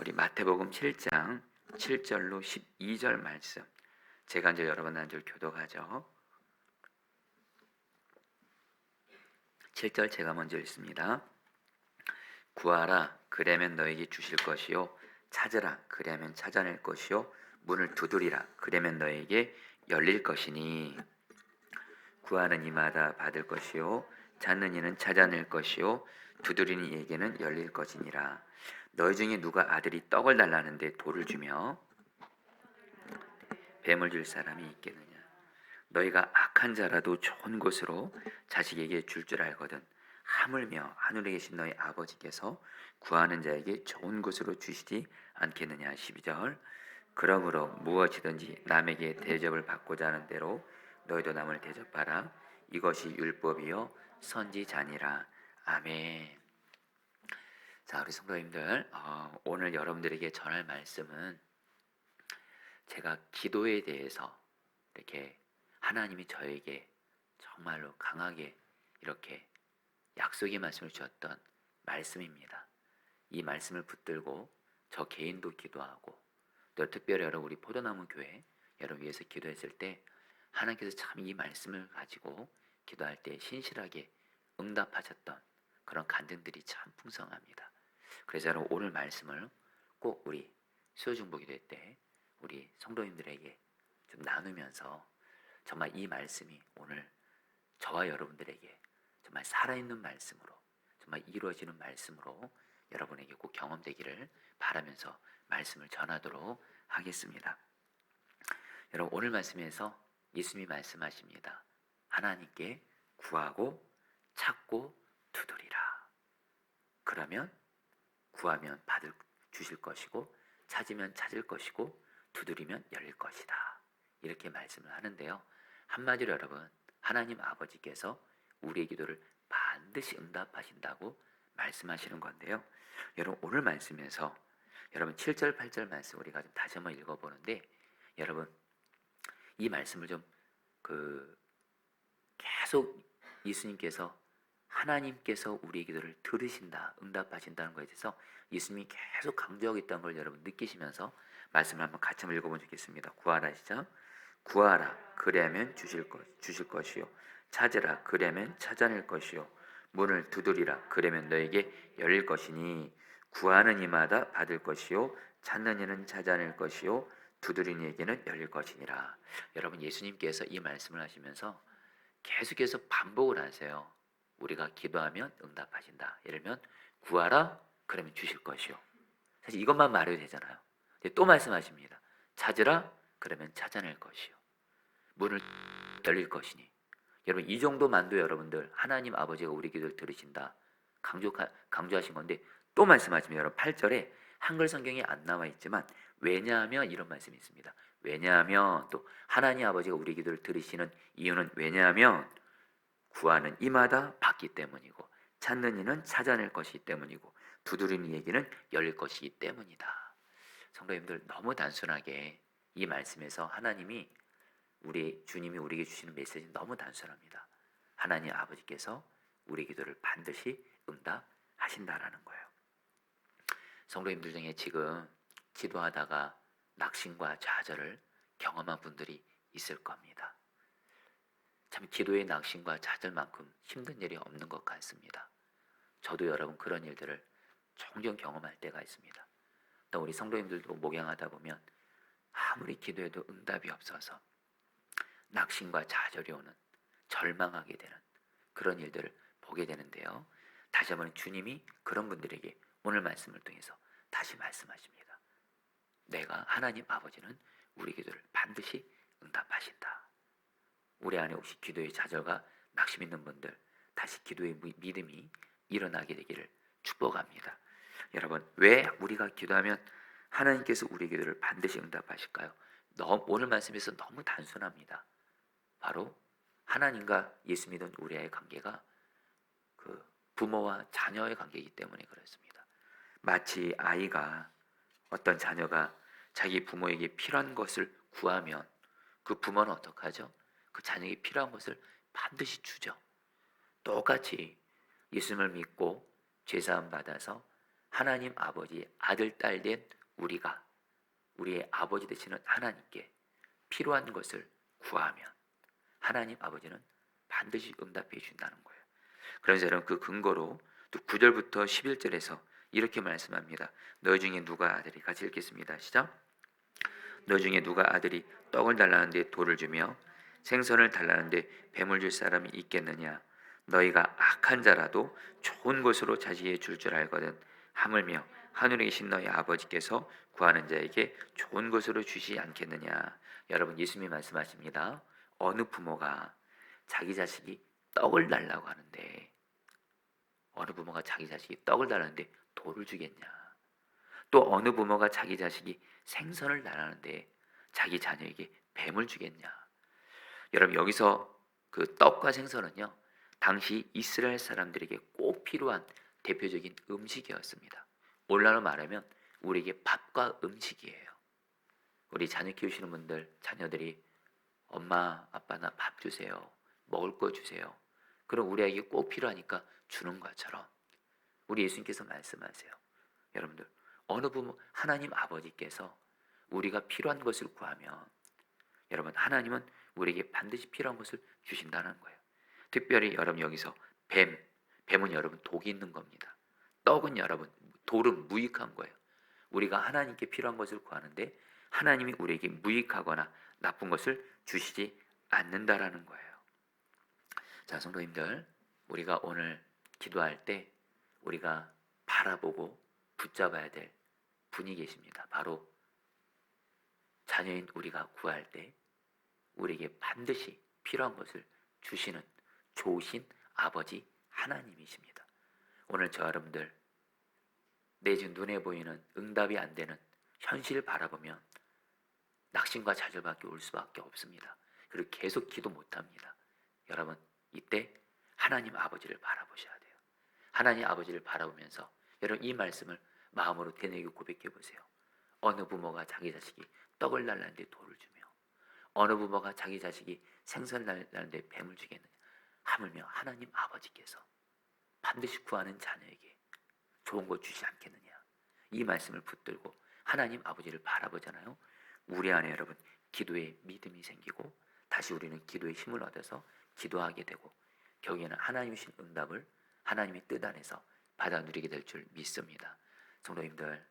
우리 마태복음 7장 7절로 12절 말씀. 제가 이제 여러분 한 줄 교독하죠. 7절 제가 먼저 읽습니다. 구하라, 그러면 너에게 주실 것이요. 찾으라, 그러면 찾아낼 것이요. 문을 두드리라, 그러면 너에게 열릴 것이니. 구하는 이마다 받을 것이요. 찾는 이는 찾아낼 것이요. 두드리는 이에게는 열릴 것이니라. 너희 중에 누가 아들이 떡을 달라는데 돌을 주며 뱀을 줄 사람이 있겠느냐. 너희가 악한 자라도 좋은 곳으로 자식에게 줄 알거든 하물며 하늘에 계신 너희 아버지께서 구하는 자에게 좋은 곳으로 주시지 않겠느냐. 12절 그러므로 무엇이든지 남에게 대접을 받고자 하는 대로 너희도 남을 대접하라. 이것이 율법이요 선지자니라. 아멘. 자, 우리 성도님들, 오늘 여러분들에게 전할 말씀은 제가 기도에 대해서 이렇게 하나님이 저에게 정말로 강하게 이렇게 약속의 말씀을 주었던 말씀입니다. 이 말씀을 붙들고 저 개인도 기도하고 또 특별히 여러분 우리 포도나무 교회 여러분 위해서 기도했을 때 하나님께서 참 이 말씀을 가지고 기도할 때 신실하게 응답하셨던 그런 간증들이 참 풍성합니다. 그래서 여러분 오늘 말씀을 꼭 우리 수요중보기도 때 우리 성도님들에게 좀 나누면서 정말 이 말씀이 오늘 저와 여러분들에게 정말 살아있는 말씀으로 정말 이루어지는 말씀으로 여러분에게 꼭 경험되기를 바라면서 말씀을 전하도록 하겠습니다. 여러분 오늘 말씀에서 예수님이 말씀하십니다. 하나님께 구하고 찾고 두드리라. 그러면 구하면 주실 것이고 찾으면 찾을 것이고 두드리면 열릴 것이다. 이렇게 말씀을 하는데요. 한마디로 여러분 하나님 아버지께서 우리의 기도를 반드시 응답하신다고 말씀하시는 건데요. 여러분 오늘 말씀에서 여러분 7절 8절 말씀 우리가 좀 다시 한번 읽어보는데 여러분 이 말씀을 좀 계속 예수님께서 하나님께서 우리의 기도를 들으신다, 응답하신다는 것에 대해서 예수님이 계속 강조하고 있다는 걸 여러분 느끼시면서 말씀을 한번 같이 한번 읽어보면 좋겠습니다. 구하라 시작. 구하라, 그리하면 주실 것이요. 찾으라, 그리하면 찾아낼 것이요. 문을 두드리라, 그러면 너에게 열릴 것이니. 구하는 이마다 받을 것이요. 찾는 이는 찾아낼 것이요. 두드리는 이에게는 열릴 것이니라. 여러분 예수님께서 이 말씀을 하시면서 계속해서 반복을 하세요. 우리가 기도하면 응답하신다. 예를 들면 구하라 그러면 주실 것이요. 사실 이것만 말해도 되잖아요. 근데 또 말씀하십니다. 찾으라 그러면 찾아낼 것이요. 문을 열릴 것이니. 여러분 이 정도만도 여러분들 하나님 아버지가 우리 기도를 들으신다 강조하신 건데 또 말씀하십니다. 여러분 8절에 한글 성경에 안 나와 있지만 왜냐하면 이런 말씀이 있습니다. 왜냐하면 또 하나님 아버지가 우리 기도를 들으시는 이유는 왜냐하면 구하는 이마다 받기 때문이고 찾는 이는 찾아낼 것이기 때문이고 두드리는 이에게는 열릴 것이기 때문이다. 성도님들 너무 단순하게 이 말씀에서 하나님이 우리 주님이 우리에게 주시는 메시지는 너무 단순합니다. 하나님 아버지께서 우리 기도를 반드시 응답하신다라는 거예요. 성도님들 중에 지금 기도하다가 낙심과 좌절을 경험한 분들이 있을 겁니다. 참 기도의 낙심과 좌절만큼 힘든 일이 없는 것 같습니다. 저도 여러분 그런 일들을 종종 경험할 때가 있습니다. 또 우리 성도님들도 목양하다 보면 아무리 기도해도 응답이 없어서 낙심과 좌절이 오는 절망하게 되는 그런 일들을 보게 되는데요. 다시 한번 주님이 그런 분들에게 오늘 말씀을 통해서 다시 말씀하십니다. 내가 하나님 아버지는 우리 기도를 반드시 응답하신다. 우리 안에 혹시 기도의 좌절과 낙심 있는 분들 다시 기도의 믿음이 일어나게 되기를 축복합니다. 여러분 왜 우리가 기도하면 하나님께서 우리 기도를 반드시 응답하실까요? 오늘 말씀에서 너무 단순합니다. 바로 하나님과 예수 믿은 우리의 관계가 부모와 자녀의 관계이기 때문에 그렇습니다. 마치 어떤 자녀가 자기 부모에게 필요한 것을 구하면 그 부모는 어떻게 하죠? 그 자녀에게 필요한 것을 반드시 주죠. 똑같이 예수님을 믿고 죄사함 받아서 하나님 아버지의 아들, 딸 된 우리가 우리의 아버지 되시는 하나님께 필요한 것을 구하면 하나님 아버지는 반드시 응답해 주신다는 거예요. 그래서 여러분 그 근거로 또 9절부터 11절에서 이렇게 말씀합니다. 너희 중에 누가 아들이, 같이 읽겠습니다. 시작. 너희 중에 누가 아들이 떡을 달라는데 돌을 주며 생선을 달라는데 뱀을 줄 사람이 있겠느냐? 너희가 악한 자라도 좋은 것으로 자식에게 줄 알거든. 하물며 하늘에 계신 너희 아버지께서 구하는 자에게 좋은 것으로 주시지 않겠느냐? 여러분, 예수님이 말씀하십니다. 어느 부모가 자기 자식이 떡을 달라고 하는데, 어느 부모가 자기 자식이 떡을 달라는데 돌을 주겠냐? 또 어느 부모가 자기 자식이 생선을 달라는데 자기 자녀에게 뱀을 주겠냐? 여러분, 여기서 그 떡과 생선은요, 당시 이스라엘 사람들에게 꼭 필요한 대표적인 음식이었습니다. 오늘날로 말하면 우리에게 밥과 음식이에요. 우리 자녀 키우시는 분들, 자녀들이 엄마, 아빠 나 밥 주세요. 먹을 거 주세요. 그럼 우리에게 꼭 필요하니까 주는 것처럼 우리 예수님께서 말씀하세요. 여러분들, 어느 부모, 하나님 아버지께서 우리가 필요한 것을 구하면 여러분, 하나님은 우리에게 반드시 필요한 것을 주신다는 거예요. 특별히 여러분 여기서 뱀은 여러분 독이 있는 겁니다. 떡은 여러분 돌은 무익한 거예요. 우리가 하나님께 필요한 것을 구하는데 하나님이 우리에게 무익하거나 나쁜 것을 주시지 않는다라는 거예요. 자, 성도님들, 우리가 오늘 기도할 때 우리가 바라보고 붙잡아야 될 분이 계십니다. 바로 자녀인 우리가 구할 때 우리에게 반드시 필요한 것을 주시는 좋으신 아버지 하나님이십니다. 오늘 저 여러분들 내 지금 눈에 보이는 응답이 안 되는 현실을 바라보면 낙심과 좌절밖에 올 수밖에 없습니다. 그리고 계속 기도 못합니다. 여러분, 이때 하나님 아버지를 바라보셔야 돼요. 하나님 아버지를 바라보면서 여러분 이 말씀을 마음으로 되뇌고 고백해 보세요. 어느 부모가 자기 자식이 떡을 달라는데 돌을 주며 어느 부모가 자기 자식이 생선을 달라는데 뱀을 주겠느냐? 하물며 하나님 아버지께서 반드시 구하는 자녀에게 좋은 것 주지 않겠느냐? 이 말씀을 붙들고 하나님 아버지를 바라보잖아요. 우리 안에 여러분 기도의 믿음이 생기고 다시 우리는 기도의 힘을 얻어서 기도하게 되고 결국에는 하나님이 주신 응답을 하나님의 뜻 안에서 받아 누리게 될 줄 믿습니다. 성도님들,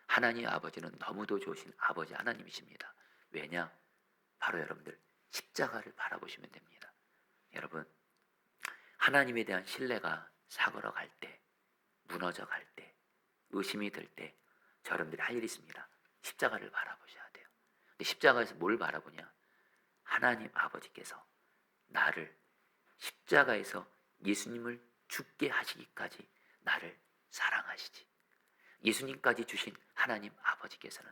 하나님 아버지는 너무도 좋으신 아버지 하나님이십니다. 왜냐? 바로 여러분들 십자가를 바라보시면 됩니다. 여러분, 하나님에 대한 신뢰가 사그러 갈 때, 무너져 갈 때, 의심이 들 때 여러분들이 할 일이 있습니다. 십자가를 바라보셔야 돼요. 근데 십자가에서 뭘 바라보냐? 하나님 아버지께서 나를 십자가에서 예수님을 죽게 하시기까지 나를 사랑하시지. 예수님까지 주신 하나님 아버지께서는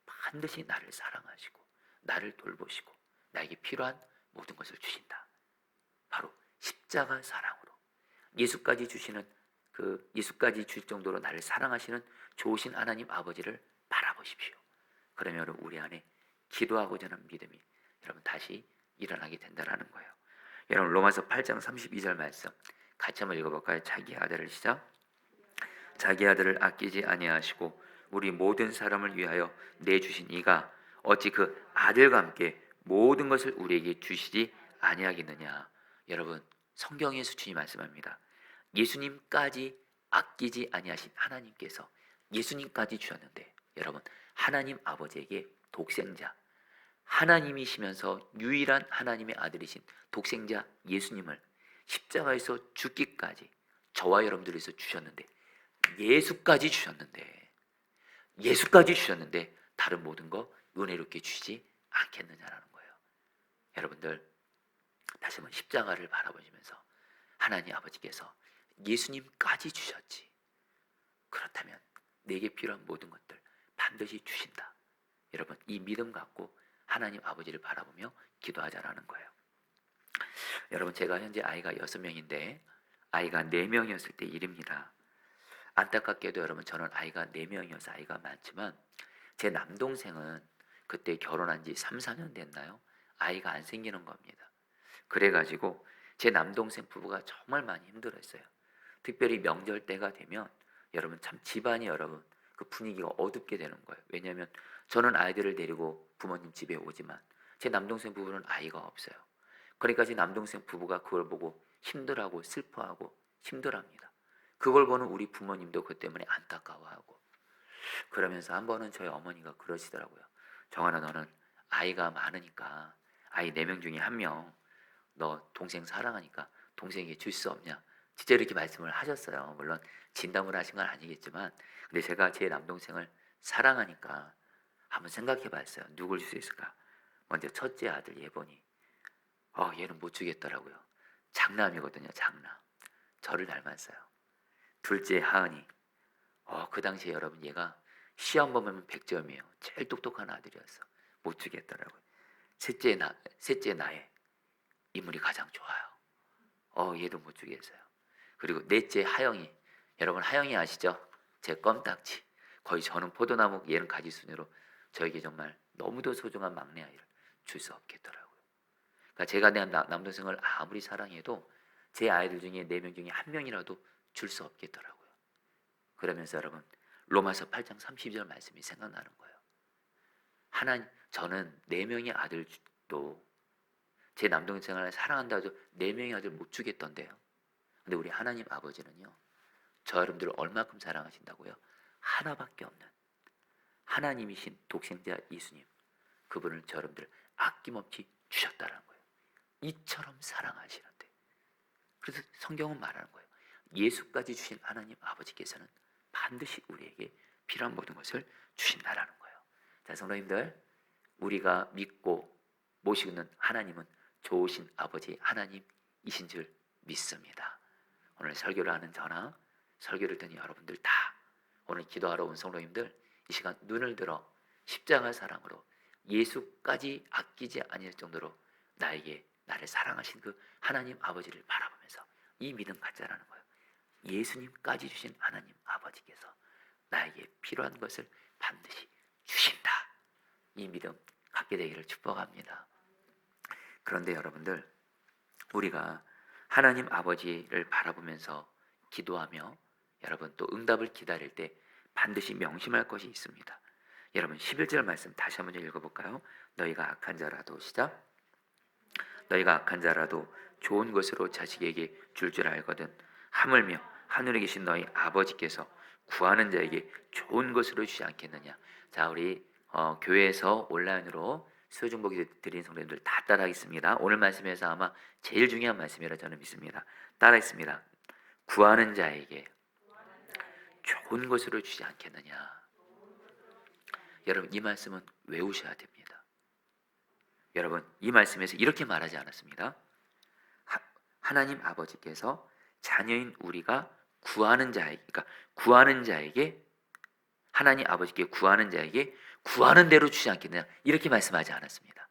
반드시 나를 사랑하시고 나를 돌보시고 나에게 필요한 모든 것을 주신다. 바로 십자가 사랑으로 예수까지 주시는 예수까지 줄 정도로 나를 사랑하시는 좋으신 하나님 아버지를 바라보십시오. 그러면 우리 안에 기도하고자 하는 믿음이 여러분 다시 일어나게 된다라는 거예요. 여러분 로마서 8장 32절 말씀 같이 한번 읽어볼까요? 자기 아들을 시작. 자기 아들을 아끼지 아니하시고 우리 모든 사람을 위하여 내주신 이가 어찌 그 아들과 함께 모든 것을 우리에게 주시지 아니하겠느냐. 여러분 성경에서 주님 말씀합니다. 예수님까지 아끼지 아니하신 하나님께서 예수님까지 주셨는데 여러분 하나님 아버지에게 독생자 하나님이시면서 유일한 하나님의 아들이신 독생자 예수님을 십자가에서 죽기까지 저와 여러분들을 위해서 주셨는데 예수까지 주셨는데 다른 모든 거 은혜롭게 주시지 않겠느냐라는 거예요. 여러분들 다시 한번 십자가를 바라보시면서 하나님 아버지께서 예수님까지 주셨지. 그렇다면 내게 필요한 모든 것들 반드시 주신다. 여러분 이 믿음 갖고 하나님 아버지를 바라보며 기도하자라는 거예요. 여러분 제가 현재 아이가 6명인데 아이가 4명이었을 때 일입니다. 안타깝게도 여러분 저는 아이가 4명이어서 아이가 많지만 제 남동생은 그때 결혼한 지 3, 4년 됐나요? 아이가 안 생기는 겁니다. 그래가지고 제 남동생 부부가 정말 많이 힘들었어요. 특별히 명절 때가 되면 여러분 참 집안이 여러분 그 분위기가 어둡게 되는 거예요. 왜냐하면 저는 아이들을 데리고 부모님 집에 오지만 제 남동생 부부는 아이가 없어요. 그러니까 제 남동생 부부가 그걸 보고 힘들어하고 슬퍼하고 힘들어합니다. 그걸 보는 우리 부모님도 그 때문에 안타까워하고 그러면서 한 번은 저희 어머니가 그러시더라고요. 정환아, 너는 아이가 많으니까 아이 4명 중에 1명 너 동생 사랑하니까 동생에게 줄 수 없냐, 진짜 이렇게 말씀을 하셨어요. 물론 진담을 하신 건 아니겠지만 근데 제가 제 남동생을 사랑하니까 한번 생각해 봤어요. 누굴 줄 수 있을까. 먼저 첫째 아들 예본이 얘는 못 주겠더라고요. 장남이거든요. 장남. 저를 닮았어요. 둘째 하은이 그 당시에 여러분 얘가 시험 보면 100점이에요. 제일 똑똑한 아들이었어. 못 주겠더라고요. 셋째 나의 인물이 가장 좋아요. 얘도 못 주겠어요. 그리고 넷째 하영이. 여러분 하영이 아시죠? 제 껌딱지. 거의 저는 포도나무, 얘는 가지순으로 저에게 정말 너무도 소중한 막내 아이를 줄 수 없겠더라고요. 그러니까 제가 내 남동생을 아무리 사랑해도 제 아이들 중에 4명 중에 1명이라도 줄 수 없겠더라고요. 그러면서 여러분 로마서 8장 30절 말씀이 생각나는 거예요. 하나님, 저는 4명의 아들도 제 남동생을 사랑한다 해도 4명의 아들 못 주겠던데요. 근데 우리 하나님 아버지는요, 저 여러분들을 얼마큼 사랑하신다고요? 하나밖에 없는 하나님이신 독생자 예수님, 그분을 저 여러분들 아낌없이 주셨다는 거예요. 이처럼 사랑하시는데, 그래서 성경은 말하는 거예요. 예수까지 주신 하나님 아버지께서는 반드시 우리에게 필요한 모든 것을 주신다라는 거예요. 자, 성도님들, 우리가 믿고 모시는 하나님은 좋으신 아버지 하나님이신 줄 믿습니다. 오늘 설교를 하는 저나 설교를 듣는 여러분들 다, 오늘 기도하러 온 성도님들, 이 시간 눈을 들어 십자가 사랑으로 예수까지 아끼지 아니할 정도로 나를 사랑하신 그 하나님 아버지를 바라보면서 이 믿음 갖자라는 거예요. 예수님까지 주신 하나님 아버지께서 나에게 필요한 것을 반드시 주신다. 이 믿음 갖게 되기를 축복합니다. 그런데 여러분들, 우리가 하나님 아버지를 바라보면서 기도하며 여러분 또 응답을 기다릴 때 반드시 명심할 것이 있습니다. 여러분 11절 말씀 다시 한번 읽어볼까요? 너희가 악한 자라도, 시작. 너희가 악한 자라도 좋은 것으로 자식에게 줄 알거든 하물며 하늘에 계신 너희 아버지께서 구하는 자에게 좋은 것으로 주지 않겠느냐. 자, 우리 교회에서 온라인으로 수요중보기 드린 성도님들 다 따라하겠습니다. 오늘 말씀에서 아마 제일 중요한 말씀이라 저는 믿습니다. 따라하겠습니다. 구하는 자에게 좋은 것으로 주지 않겠느냐. 여러분 이 말씀은 외우셔야 됩니다. 여러분 이 말씀에서 이렇게 말하지 않았습니다. 하나님 아버지께서 자녀인 우리가 구하는 자에게, 그러니까 구하는 자에게, 하나님 아버지께 구하는 자에게 구하는 대로 주지 않겠느냐, 이렇게 말씀하지 않았습니다.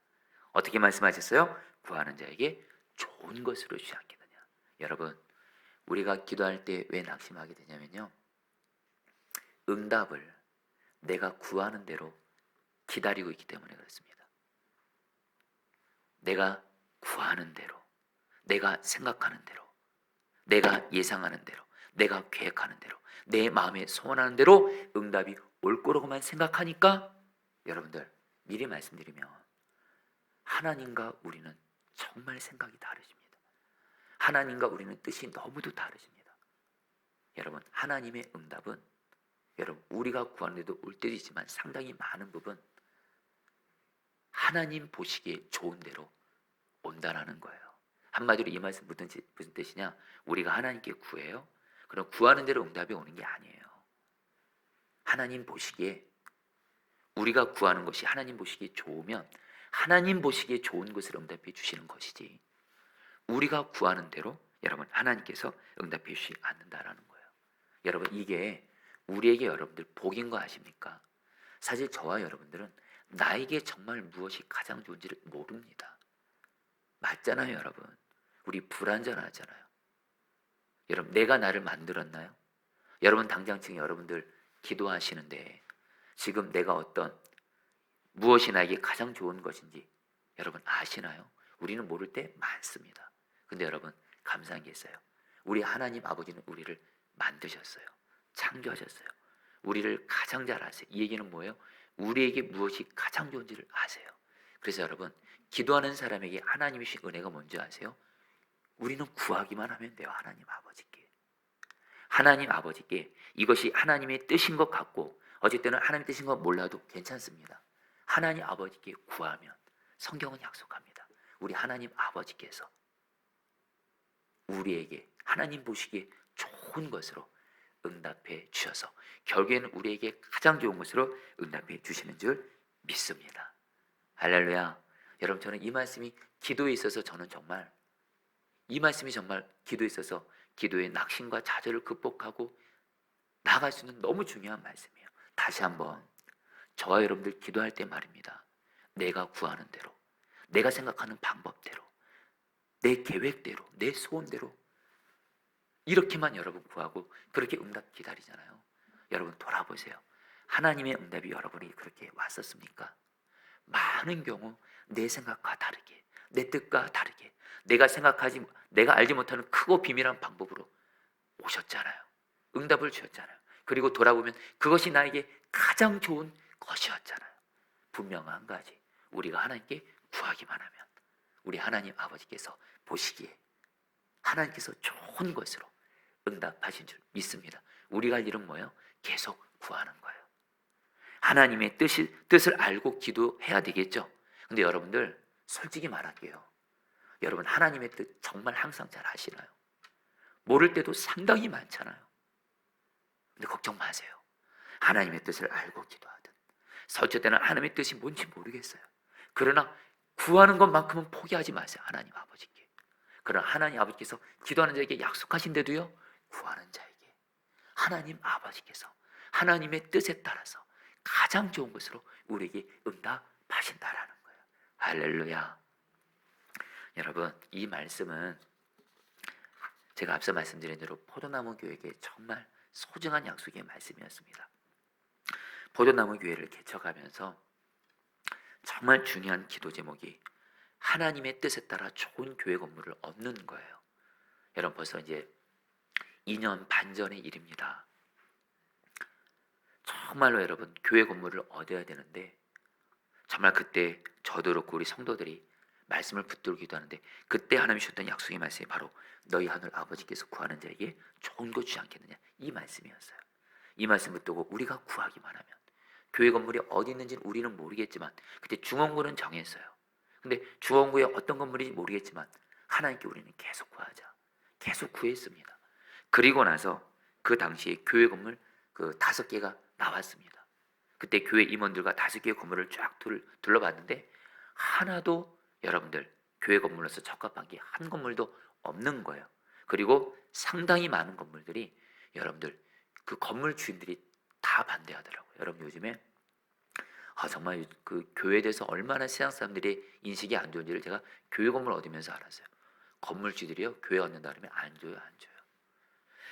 어떻게 말씀하셨어요? 구하는 자에게 좋은 것으로 주지 않겠느냐. 여러분 우리가 기도할 때 왜 낙심하게 되냐면요, 응답을 내가 구하는 대로 기다리고 있기 때문에 그렇습니다. 내가 구하는 대로, 내가 생각하는 대로, 내가 예상하는 대로, 내가 계획하는 대로, 내 마음에 소원하는 대로 응답이 올 거라고만 생각하니까, 여러분들 미리 말씀드리면 하나님과 우리는 정말 생각이 다르십니다. 하나님과 우리는 뜻이 너무도 다르십니다. 여러분 하나님의 응답은 여러분 우리가 구하는데도 올 때도 있지만 상당히 많은 부분 하나님 보시기에 좋은 대로 온다라는 거예요. 한마디로 이 말씀 무슨 뜻이냐, 우리가 하나님께 구해요, 그럼 구하는 대로 응답이 오는 게 아니에요. 하나님 보시기에 우리가 구하는 것이 하나님 보시기에 좋으면 하나님 보시기에 좋은 것을 응답해 주시는 것이지, 우리가 구하는 대로 여러분 하나님께서 응답해 주시지 않는다라는 거예요. 여러분 이게 우리에게 여러분들 복인 거 아십니까? 사실 저와 여러분들은 나에게 정말 무엇이 가장 좋은지를 모릅니다. 맞잖아요 여러분. 우리 불완전하잖아요. 여러분 내가 나를 만들었나요? 여러분 당장 지금 여러분들 기도하시는데 지금 내가 어떤 무엇이 나에게 가장 좋은 것인지 여러분 아시나요? 우리는 모를 때 많습니다. 근데 여러분 감사한 게 있어요. 우리 하나님 아버지는 우리를 만드셨어요. 창조하셨어요. 우리를 가장 잘 아세요. 이 얘기는 뭐예요? 우리에게 무엇이 가장 좋은지를 아세요. 그래서 여러분, 기도하는 사람에게 하나님이 주신 은혜가 뭔지 아세요? 우리는 구하기만 하면 돼요. 하나님 아버지께. 하나님 아버지께 이것이 하나님의 뜻인 것 같고 어쩔 때는 하나님의 뜻인 것 몰라도 괜찮습니다. 하나님 아버지께 구하면 성경은 약속합니다. 우리 하나님 아버지께서 우리에게 하나님 보시기에 좋은 것으로 응답해 주셔서 결국에는 우리에게 가장 좋은 것으로 응답해 주시는 줄 믿습니다. 할렐루야. 여러분, 저는 이 말씀이 기도에 있어서 저는 정말 이 말씀이 정말 기도에 있어서 기도의 낙심과 좌절을 극복하고 나아갈 수 있는 너무 중요한 말씀이에요. 다시 한번 저와 여러분들 기도할 때 말입니다. 내가 구하는 대로, 내가 생각하는 방법대로, 내 계획대로, 내 소원대로 이렇게만 여러분 구하고 그렇게 응답 기다리잖아요. 여러분 돌아보세요. 하나님의 응답이 여러분이 그렇게 왔었습니까? 많은 경우 내 생각과 다르게, 내 뜻과 다르게, 내가 알지 못하는 크고 비밀한 방법으로 오셨잖아요. 응답을 주셨잖아요. 그리고 돌아보면 그것이 나에게 가장 좋은 것이었잖아요. 분명한 한 가지, 우리가 하나님께 구하기만 하면 우리 하나님 아버지께서 보시기에 하나님께서 좋은 것으로 응답하신 줄 믿습니다. 우리가 할 일은 뭐예요? 계속 구하는 거예요. 하나님의 뜻을 알고 기도해야 되겠죠. 근데 여러분들 솔직히 말할게요. 여러분 하나님의 뜻 정말 항상 잘 아시나요? 모를 때도 상당히 많잖아요. 근데 걱정 마세요. 하나님의 뜻을 알고 기도하든 어쩔 때는 하나님의 뜻이 뭔지 모르겠어요. 그러나 구하는 것만큼은 포기하지 마세요. 하나님 아버지께. 그러나 하나님 아버지께서 기도하는 자에게 약속하신데도요, 구하는 자에게 하나님 아버지께서 하나님의 뜻에 따라서 가장 좋은 것으로 우리에게 응답하신다라는 거예요. 할렐루야. 여러분, 이 말씀은 제가 앞서 말씀드린 대로 포도나무 교회에게 정말 소중한 약속의 말씀이었습니다. 포도나무 교회를 개척하면서 정말 중요한 기도 제목이 하나님의 뜻에 따라 좋은 교회 건물을 얻는 거예요. 여러분 벌써 이제 2년 반 전의 일입니다. 정말로 여러분 교회 건물을 얻어야 되는데 정말 그때 저도 그렇고 우리 성도들이 말씀을 붙들고 기도하는데 그때 하나님이 주셨던 약속의 말씀이 바로 너희 하늘 아버지께서 구하는 자에게 좋은 것 주지 않겠느냐, 이 말씀이었어요. 이 말씀 붙들고 우리가 구하기만 하면 교회 건물이 어디 있는지는 우리는 모르겠지만 그때 중원구는 정했어요. 근데 중원구에 어떤 건물인지 모르겠지만 하나님께 우리는 계속 구하자. 계속 구했습니다. 그리고 나서 그 당시에 교회 건물 그 5개가 나왔습니다. 그때 교회 임원들과 5개의 건물을 쫙 둘러봤는데 하나도 여러분들 교회 건물로서 적합한 게 한 건물도 없는 거예요. 그리고 상당히 많은 건물들이 여러분들 그 건물 주인들이 다 반대하더라고요. 여러분 요즘에 정말 그 교회에 대해서 얼마나 세상 사람들이 인식이 안 좋은지를 제가 교회 건물 얻으면서 알았어요. 건물주들이요 교회 얻는다 그러면 안 줘요.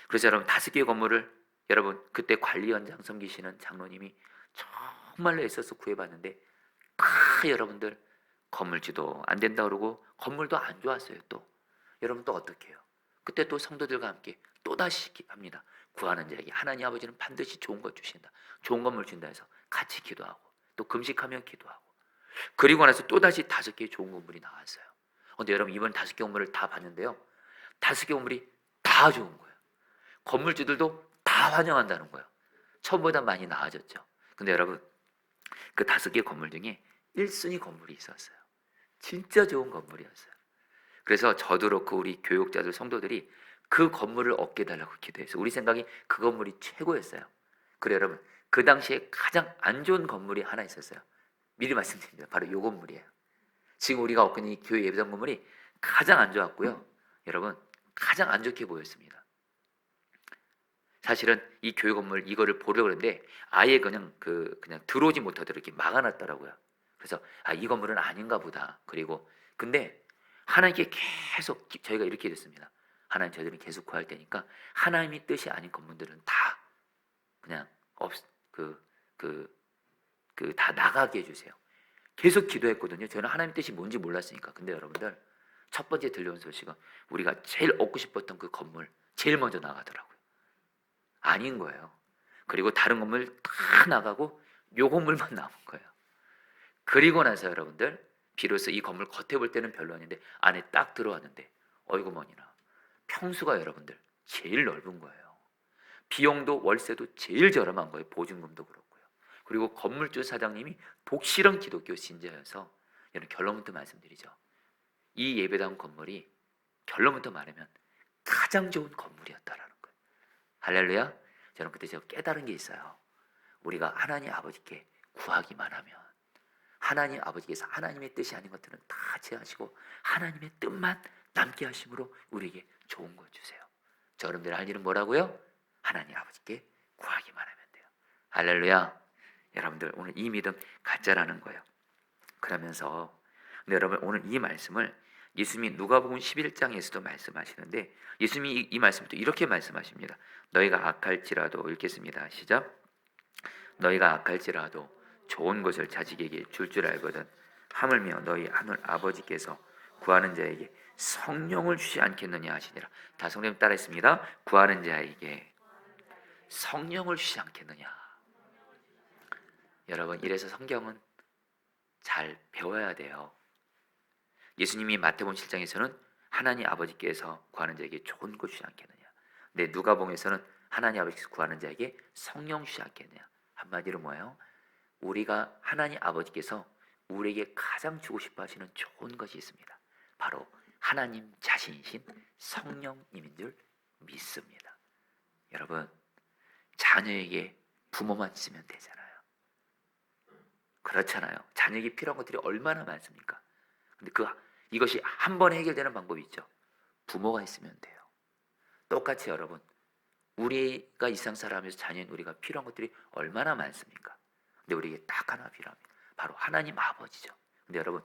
그래서 여러분 5개의 건물을 여러분 그때 관리원장 섬기시는 장로님이 정말로 애써서 구해봤는데 여러분들 건물주도 안 된다 그러고 건물도 안 좋았어요. 또 여러분 또 어떻게 해요? 그때 또 성도들과 함께 또다시 합니다. 구하는 자에게 하나님 아버지는 반드시 좋은 것 주신다. 좋은 건물 준다 해서 같이 기도하고 또 금식하며 기도하고 그리고 나서 또다시 5개의 좋은 건물이 나왔어요. 근데 여러분 이번 5개 건물을 다 봤는데요, 5개 건물이 다 좋은 거예요. 건물주들도 다 환영한다는 거예요. 처음보다 많이 나아졌죠. 근데 여러분 그 5개 건물 중에 1순위 건물이 있었어요. 진짜 좋은 건물이었어요. 그래서 저도 그렇고 우리 교육자들 성도들이 그 건물을 얻게 해달라고 기도했어요. 우리 생각이 그 건물이 최고였어요. 그래 여러분 그 당시에 가장 안 좋은 건물이 하나 있었어요. 미리 말씀드립니다. 바로 이 건물이에요. 지금 우리가 얻고 있는 이 교회 예배당 건물이 가장 안 좋았고요. 여러분 가장 안 좋게 보였습니다. 사실은 이 교회 건물 이거를 보려고 했는데 아예 그냥 들어오지 못하도록 이렇게 막아놨더라고요. 그래서 이 건물은 아닌가 보다. 그리고 근데 하나님께 계속 저희가 이렇게 됐습니다. 하나님 저희들이 계속 구할 테니까 하나님의 뜻이 아닌 건물들은 다 그냥 다 나가게 해주세요. 계속 기도했거든요. 저는 하나님 뜻이 뭔지 몰랐으니까. 근데 여러분들 첫 번째 들려온 소식은 우리가 제일 얻고 싶었던 그 건물 제일 먼저 나가더라고요. 아닌 거예요. 그리고 다른 건물 다 나가고 요 건물만 남은 거예요. 그리고 나서 여러분들 비로소 이 건물 겉에 볼 때는 별로 아닌데 안에 딱 들어왔는데 어이구 머니나 평수가 여러분들 제일 넓은 거예요. 비용도 월세도 제일 저렴한 거예요. 보증금도 그렇고요. 그리고 건물주 사장님이 독실한 기독교 신자여서 저는 결론부터 말씀드리죠. 이 예배당 건물이 결론부터 말하면 가장 좋은 건물이었다라는 거예요. 할렐루야. 저는 그때 제가 깨달은 게 있어요. 우리가 하나님 아버지께 구하기만 하면 하나님 아버지께서 하나님의 뜻이 아닌 것들은 다 제하시고 하나님의 뜻만 남게 하심으로 우리에게 좋은 것 주세요. 저 여러분들 할 일은 뭐라고요? 하나님 아버지께 구하기만 하면 돼요. 할렐루야. 여러분들 오늘 이 믿음 가짜라는 거예요. 그러면서 근데 여러분 오늘 이 말씀을 예수님이 누가복음 11장에서도 말씀하시는데 예수님이 이 말씀도 이렇게 말씀하십니다. 너희가 악할지라도 읽겠습니다. 시작. 너희가 악할지라도 좋은 것을 자식에게 줄 알거든 하물며 너희 하늘 아버지께서 구하는 자에게 성령을 주지 않겠느냐 하시니라. 다 성령 따라했습니다. 구하는 자에게 성령을 주지 않겠느냐. 여러분 이래서 성경은 잘 배워야 돼요. 예수님이 마태복음 7장에서는 하나님 아버지께서 구하는 자에게 좋은 것 주지 않겠느냐. 근데 누가복음에서는 하나님 아버지께서 구하는 자에게 성령 주지 않겠느냐. 한마디로 뭐예요? 우리가 하나님 아버지께서 우리에게 가장 주고 싶어 하시는 좋은 것이 있습니다. 바로 하나님 자신이신 성령님인 줄 믿습니다. 여러분 자녀에게 부모만 있으면 되잖아요. 그렇잖아요. 자녀에게 필요한 것들이 얼마나 많습니까? 근데 이것이 한 번에 해결되는 방법이 있죠. 부모가 있으면 돼요. 똑같이 여러분 우리가 이상 살아가면서 자녀인 우리가 필요한 것들이 얼마나 많습니까? 근데 우리에게 딱 하나 필요합니다. 바로 하나님 아버지죠. 근데 여러분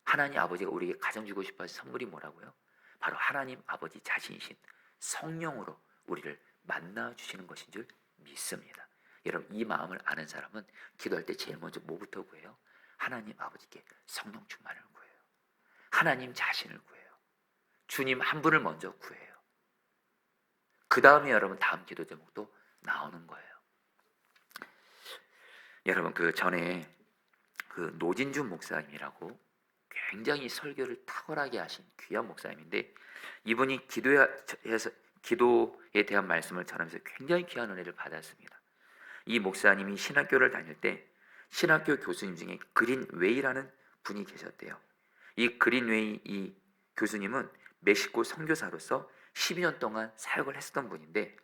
하나님 아버지가 우리에게 가장 주고 싶어 하신 선물이 뭐라고요? 바로 하나님 아버지 자신이신 성령으로 우리를 만나 주시는 것인 줄 믿습니다. 여러분 이 마음을 아는 사람은 기도할 때 제일 먼저 뭐부터 구해요? 하나님 아버지께 성령 충만을 구해요. 하나님 자신을 구해요. 주님 한 분을 먼저 구해요. 그 다음에 여러분 다음 기도 제목도 나오는 거예요. 여러분 그 전에 그 노진준 목사님이라고 굉장히 설교를 탁월하게 하신 귀한 목사님인데 이분이 기도에 대한 말씀을 전하면서 굉장히 귀한 은혜를 받았습니다. 이 목사님이 신학교를 다닐 때 신학교 교수님 중에 그린웨이라는 분이 계셨대요. 이 그린웨이 이 교수님은 멕시코 선교사로서 12년 동안 사역을 했었던 분인데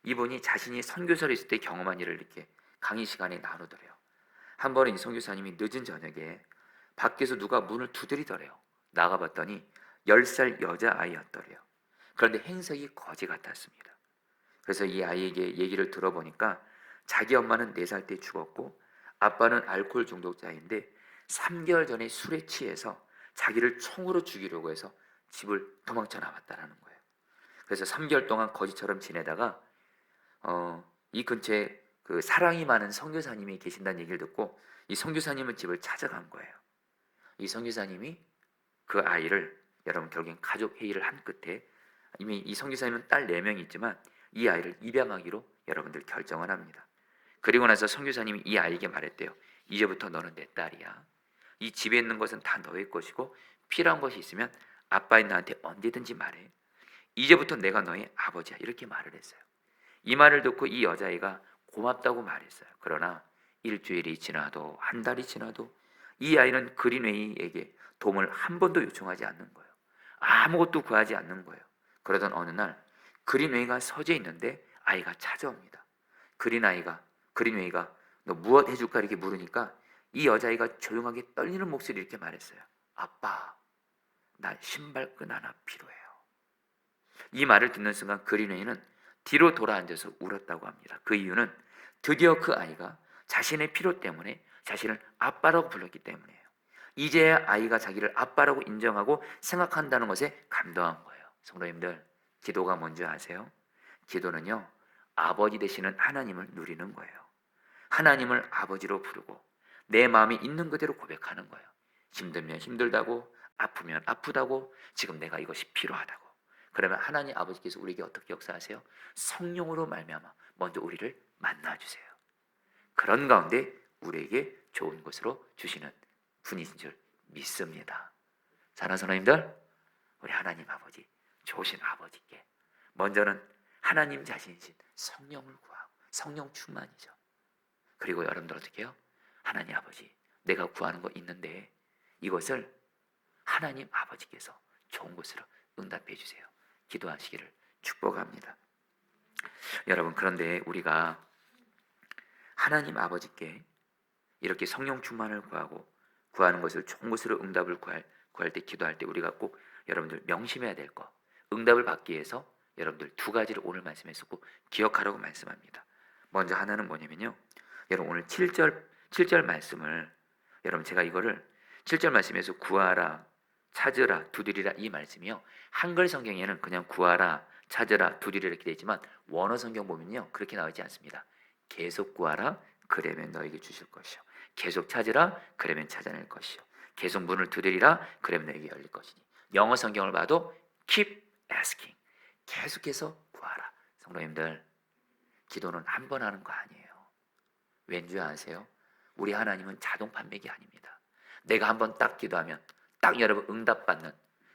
이분이 자신이 선교사로 있을 때 경험한 일을 이렇게 강의 시간에 나누더래요. 한 번은 이 선교사님이 늦은 저녁에 밖에서 누가 문을 두드리더래요. 나가봤더니 10살 여자아이였더래요. 그런데 행색이 거지 같았습니다. 그래서 이 아이에게 얘기를 들어보니까 자기 엄마는 4살 때 죽었고 아빠는 알코올 중독자인데 3개월 전에 술에 취해서 자기를 총으로 죽이려고 해서 집을 도망쳐 나왔다는 거예요. 그래서 3개월 동안 거지처럼 지내다가 이 근처에 그 사랑이 많은 선교사님이 계신다는 얘기를 듣고 이 선교사님은 집을 찾아간 거예요. 이 선교사님이 그 아이를 여러분 결국엔 가족 회의를 한 끝에 이미 이 선교사님은 딸 4명이 있지만 이 아이를 입양하기로 여러분들 결정을 합니다. 그리고 나서 선교사님이 이 아이에게 말했대요. 이제부터 너는 내 딸이야. 이 집에 있는 것은 다 너의 것이고 필요한 것이 있으면 아빠인 나한테 언제든지 말해. 이제부터 내가 너의 아버지야. 이렇게 말을 했어요. 이 말을 듣고 이 여자아이가 고맙다고 말했어요. 그러나 일주일이 지나도 한 달이 지나도 이 아이는 그린웨이에게 도움을 한 번도 요청하지 않는 거예요. 아무것도 구하지 않는 거예요. 그러던 어느 날 그린웨이가 서재 있는데 아이가 찾아옵니다. 그린웨이가 너 무엇 해줄까 이렇게 물으니까 이 여자아이가 조용하게 떨리는 목소리로 이렇게 말했어요. 아빠, 나 신발끈 하나 필요해요. 이 말을 듣는 순간 그린웨이는 뒤로 돌아앉아서 울었다고 합니다. 그 이유는 드디어 그 아이가 자신의 필요 때문에 자신을 아빠라고 불렀기 때문이에요. 이제야 아이가 자기를 아빠라고 인정하고 생각한다는 것에 감동한 거예요. 성도님들, 기도가 뭔지 아세요? 기도는요, 아버지 되시는 하나님을 누리는 거예요. 하나님을 아버지로 부르고 내 마음이 있는 그대로 고백하는 거예요. 힘들면 힘들다고, 아프면 아프다고, 지금 내가 이것이 필요하다고. 그러면 하나님 아버지께서 우리에게 어떻게 역사하세요? 성령으로 말미암아 먼저 우리를 만나주세요. 그런 가운데 우리에게 좋은 것으로 주시는 분이신 줄 믿습니다. 사랑하는 성도님들, 우리 하나님 아버지, 좋으신 아버지께 먼저는 하나님 자신이신 성령을 구하고 성령 충만이죠. 그리고 여러분들 어떻게 해요? 하나님 아버지, 내가 구하는 거 있는데 이것을 하나님 아버지께서 좋은 것으로 응답해 주세요. 기도하시기를 축복합니다. 여러분, 그런데 우리가 하나님 아버지께 이렇게 성령 충만을 구하는 것을 좋은 것으로 응답을 구할 때, 기도할 때 우리가 꼭 여러분들 명심해야 될 거, 응답을 받기 위해서 여러분들 두 가지를 오늘 말씀에서 꼭 기억하라고 말씀합니다. 먼저 하나는 뭐냐면요, 여러분 오늘 7절 말씀을, 여러분 제가 이거를 7절 말씀에서 구하라, 찾으라, 두드리라 이 말씀이요, 한글 성경에는 그냥 구하라, 찾으라, 두드리라 이렇게 되어 있지만 원어 성경 보면요 그렇게 나와 있지 않습니다. 계속 구하라, 그러면 너에게 주실 것이요, 계속 찾으라, 그러면 찾아낼 것이요, 계속 문을 두드리라, 그러면 너에게 열릴 것이니. 영어 성경을 봐도 keep asking, 계속해서 구하라. 성도님들, 기도는 한 번 하는 거 아니에요. 왠지 아세요? 우리 하나님은 자동 판매기 아닙니다. 내가 한번 딱 기도하면 딱 여러분 응답받는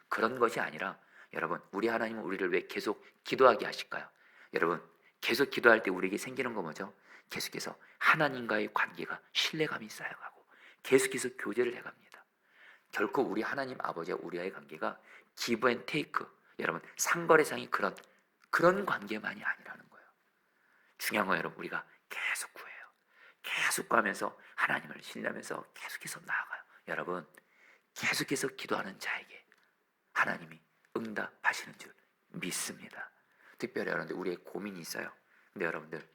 그런 것이 아니라, 여러분 우리 하나님은 우리를 왜 계속 기도하게 하실까요? 여러분 계속 기도할 때 우리에게 생기는 거 뭐죠? 계속해서 하나님과의 관계가 신뢰감이 쌓여가고 계속해서 교제를 해갑니다. 결코 우리 하나님 아버지와 우리와의 관계가 기브 앤 테이크, 여러분 상거래상의 그런 관계만이 아니라는 거예요. 중요한 건 여러분 우리가 계속 구해요. 계속 구하면서 하나님을 신뢰하면서 계속해서 나아가요. 여러분 계속해서 기도하는 자에게 하나님이 응답하시는 줄 믿습니다. 특별히 여러분들 우리의 고민이 있어요. 근데 여러분들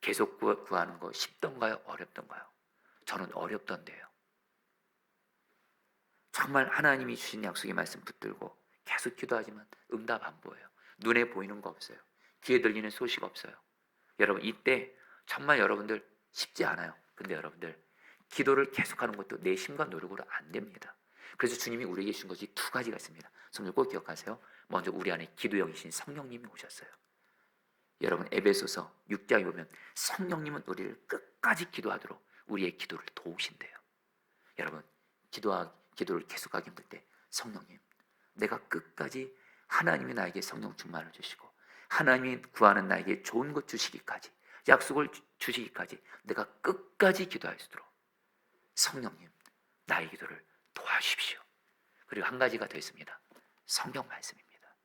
계속 구하는 거 쉽던가요? 어렵던가요? 저는 어렵던데요. 정말 하나님이 주신 약속의 말씀 붙들고 계속 기도하지만 응답 안 보여요. 눈에 보이는 거 없어요. 귀에 들리는 소식 없어요. 여러분 이때 정말 여러분들 쉽지 않아요. 근데 여러분들 기도를 계속하는 것도 내 힘과 노력으로 안 됩니다. 그래서 주님이 우리에게 주신 것이 두 가지가 있습니다. 성도 꼭 기억하세요. 먼저 우리 안에 기도형이신 성령님이 오셨어요. 여러분 에베소서 6장에 보면 성령님은 우리를 끝까지 기도하도록 우리의 기도를 도우신대요. 여러분 기도를 계속하기 힘들 때 성령님, 내가 끝까지 하나님이 나에게 성령 충만을 주시고 하나님이 구하는 나에게 좋은 것 주시기까지, 약속을 주시기까지 내가 끝까지 기도할 수 있도록 성령님 나의 기도를 도와주십시오. 그리고 한 가지가 더 있습니다. 성경 말씀입니다.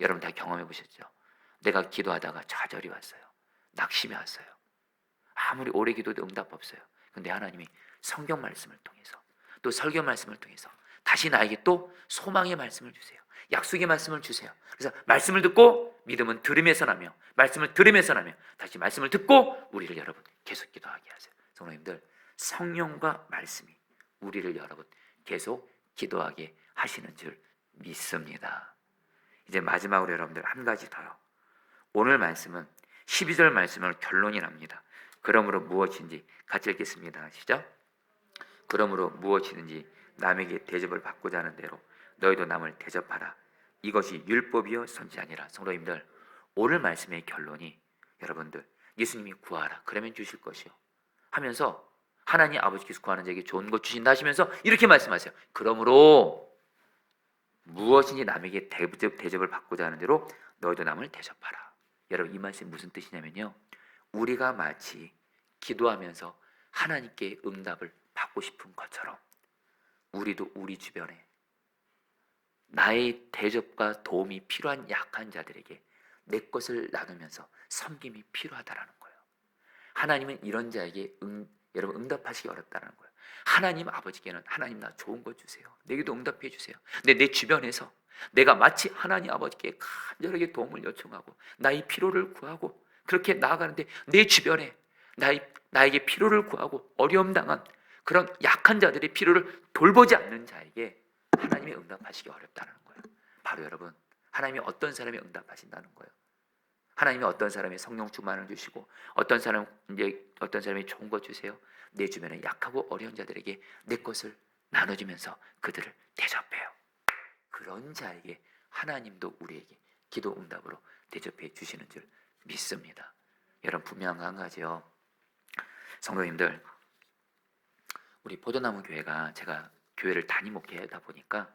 여러분 다 경험해 보셨죠? 내가 기도하다가 좌절이 왔어요. 낙심이 왔어요. 아무리 오래 기도도 응답 없어요. 근데 하나님이 성경 말씀을 통해서 또 설교 말씀을 통해서 다시 나에게 또 소망의 말씀을 주세요. 약속의 말씀을 주세요. 그래서 말씀을 듣고 믿음은 들음에서 나며, 말씀을 들음에서 나며 다시 말씀을 듣고 우리를 여러분 계속 기도하게 하세요. 성도님들, 성령과 말씀이 우리를 여러분 계속 기도하게 하시는 줄 믿습니다. 이제 마지막으로 여러분들 한 가지 더요. 오늘 말씀은 12절 말씀을 결론이 납니다. 그러므로 무엇인지 같이 읽겠습니다. 시작. 그러므로 무엇이든지 남에게 대접을 받고자 하는 대로 너희도 남을 대접하라. 이것이 율법이요 선지자니라. 성도님들, 오늘 말씀의 결론이 여러분들 예수님이 구하라 그러면 주실 것이요 하면서 하나님 아버지께서 구하는 자에게 좋은 것 주신다 하시면서 이렇게 말씀하세요. 그러므로 무엇인지 남에게 대접을 받고자 하는 대로 너희도 남을 대접하라. 여러분 이 말씀이 무슨 뜻이냐면요, 우리가 마치 기도하면서 하나님께 응답을 받고 싶은 것처럼 우리도 우리 주변에 나의 대접과 도움이 필요한 약한 자들에게 내 것을 나누면서 섬김이 필요하다라는 거예요. 하나님은 이런 자에게 여러분 응답하시기 어렵다는 거예요. 하나님 아버지께는 하나님 나 좋은 것 주세요. 내게도 응답해 주세요. 근데 내 주변에서 내가 마치 하나님 아버지께 간절하게 도움을 요청하고 나의 필요를 구하고 그렇게 나아가는데 내 주변에 나에게 필요를 구하고 어려움 당한 그런 약한 자들의 필요를 돌보지 않는 자에게 하나님이 응답하시기 어렵다는 거예요. 바로 여러분, 하나님이 어떤 사람이 응답하신다는 거예요. 하나님이 어떤 사람이 성령 충만을 주시고 어떤 사람이 좋은 것 주세요. 내 주변에 약하고 어려운 자들에게 내 것을 나눠주면서 그들을 대접해요. 그런 자에게 하나님도 우리에게 기도 응답으로 대접해 주시는 줄 믿습니다. 여러분, 분명한 거 한 가지요. 성도님들, 우리 포도나무 교회가, 제가 교회를 단임 목회하다 보니까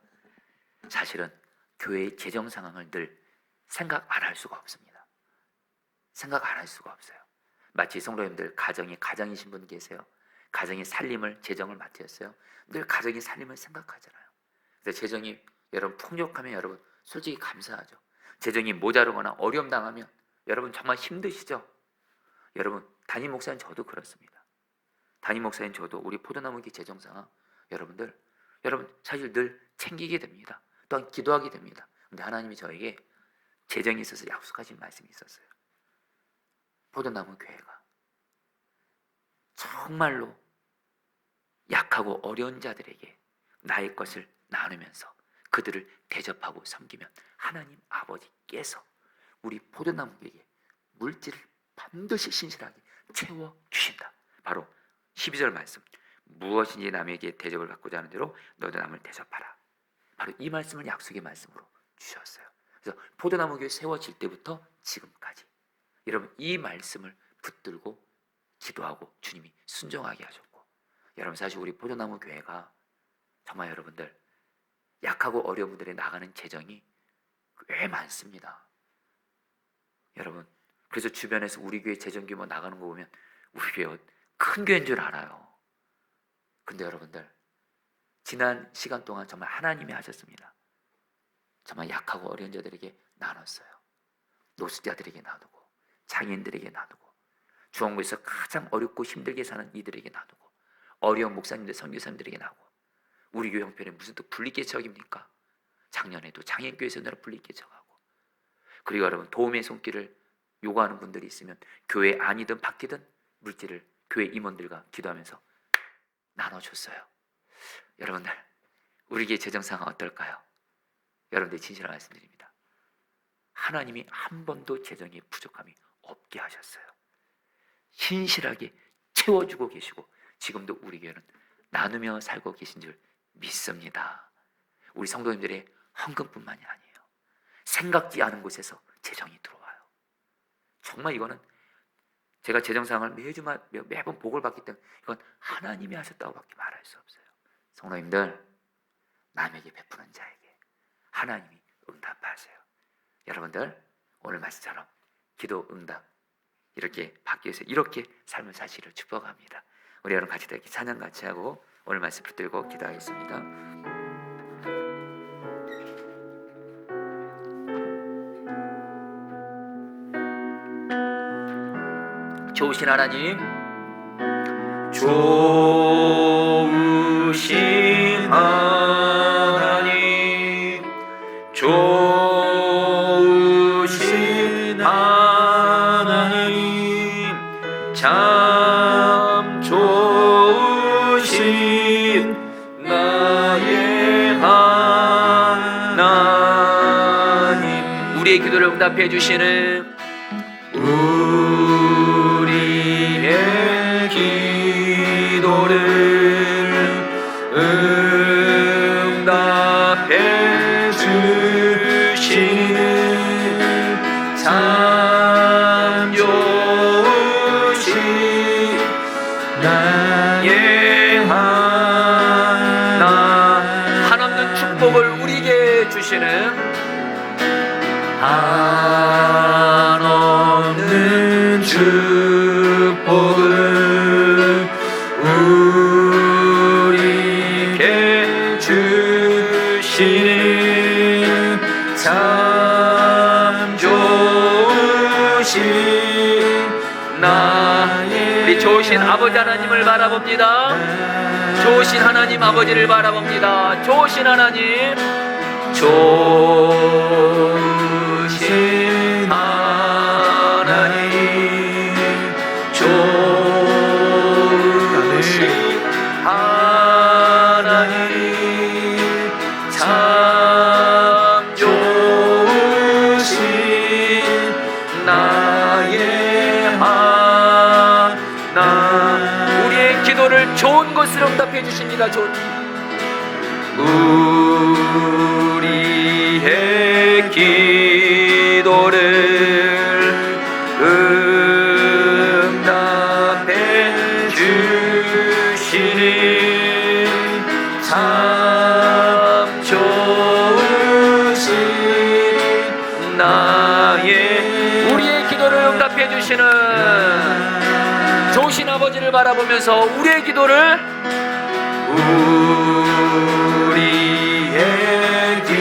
사실은 교회의 재정 상황을 늘 생각 안 할 수가 없습니다. 생각 안 할 수가 없어요. 마치 성도님들 가정이신 분 계세요. 가정의 살림을, 재정을 맡으셨어요. 늘 가정의 살림을 생각하잖아요. 그래서 재정이 여러분 풍족하면 여러분 솔직히 감사하죠. 재정이 모자르거나 어려움 당하면 여러분 정말 힘드시죠. 여러분, 담임 목사님 저도 그렇습니다. 담임 목사님 저도 우리 포도나무기 재정 상황 여러분 사실 늘 챙기게 됩니다. 또한 기도하게 됩니다. 근데 하나님이 저에게 재정에 있어서 약속하신 말씀이 있었어요. 포도나무 교회가 정말로 약하고 어려운 자들에게 나의 것을 나누면서 그들을 대접하고 섬기면 하나님 아버지께서 우리 포도나무 교회에 물질을 반드시 신실하게 채워주신다. 바로 12절 말씀, 무엇인지 남에게 대접을 받고자 하는 대로 너도 남을 대접하라. 바로 이 말씀을 약속의 말씀으로 주셨어요. 그래서 포도나무 교회 세워질 때부터 지금까지 여러분 이 말씀을 붙들고 기도하고 주님이 순종하게 하셨고, 여러분 사실 우리 포도나무 교회가 정말 여러분들 약하고 어려운 분들에 나가는 재정이 꽤 많습니다. 여러분, 그래서 주변에서 우리 교회 재정 규모 나가는 거 보면 우리 교회 큰 교회인 줄 알아요. 근데 여러분들 지난 시간 동안 정말 하나님이 하셨습니다. 정말 약하고 어려운 자들에게 나눴어요. 노숙자들에게 나누고, 장애인들에게 나누고, 중원부에서 가장 어렵고 힘들게 사는 이들에게 나누고, 어려운 목사님들, 선교사님들에게 나누고. 우리 교회 형편에 무슨 또 분리개척입니까? 작년에도 장애인교회에서 늘 분리개척하고. 그리고 여러분, 도움의 손길을 요구하는 분들이 있으면 교회 안이든 밖이든 물질을 교회 임원들과 기도하면서 나눠줬어요. 여러분들, 우리 교회 재정 상황 어떨까요? 여러분들 진실한 말씀드립니다. 하나님이 한 번도 재정에 부족함이 없게 하셨어요. 신실하게 채워주고 계시고 지금도 우리 교회는 나누며 살고 계신 줄 믿습니다. 우리 성도님들의 헌금뿐만이 아니에요. 생각지 않은 곳에서 재정이 들어와요. 정말 이거는 제가 재정 상황을 매번 복을 받기 때문에 이건 하나님이 하셨다고 밖에 말할 수 없어요. 성도님들, 남에게 베푸는 자에게 하나님이 응답하세요. 여러분들, 오늘 말씀처럼 기도 응답 이렇게 받기 위해서 이렇게 삶을 사시기를 축복합니다. 우리 여러분 같이 이렇게 찬양 같이 하고 오늘 말씀 붙들고 기도하겠습니다. 좋으신 하나님, 좋으신 하나님, 좋으신 하나님, 참 좋으신 나의 하나님. 우리의 기도를 응답해 주시는 우리의 기도를 응답해 주시는 참 좋으신 나의 하나, 한없는 축복을 우리에게 주시는 한없는 축복을 우리에게 주시는 참 좋으신 나의, 우리 좋으신 아버지 하나님을 바라봅니다. 좋으신 하나님 아버지를 바라봅니다. 좋으신 하나님, 좋으신 하나님, 좋으신 하나님, 참 좋으신 나의 하나. 우리의 기도를 좋은 것으로 응답해 주십니다. 우리의 우리의 기도를 응답해 주시니 참 좋으신 나의 우리의 기도를 응답해 주시는 좋으신 아버지를 바라보면서 우리의 기도를 우리의 기도를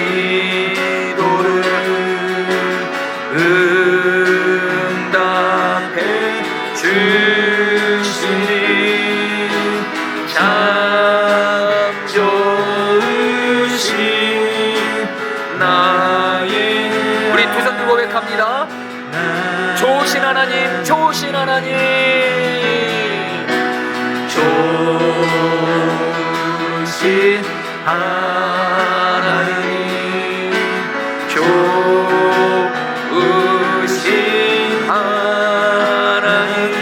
응답해 주시니 참 좋으신 나의 우리 두 손 들고 고백합니다. 좋으신 하나님, 좋으신 하나님, 좋으신 하나님, 좋으신 하나님,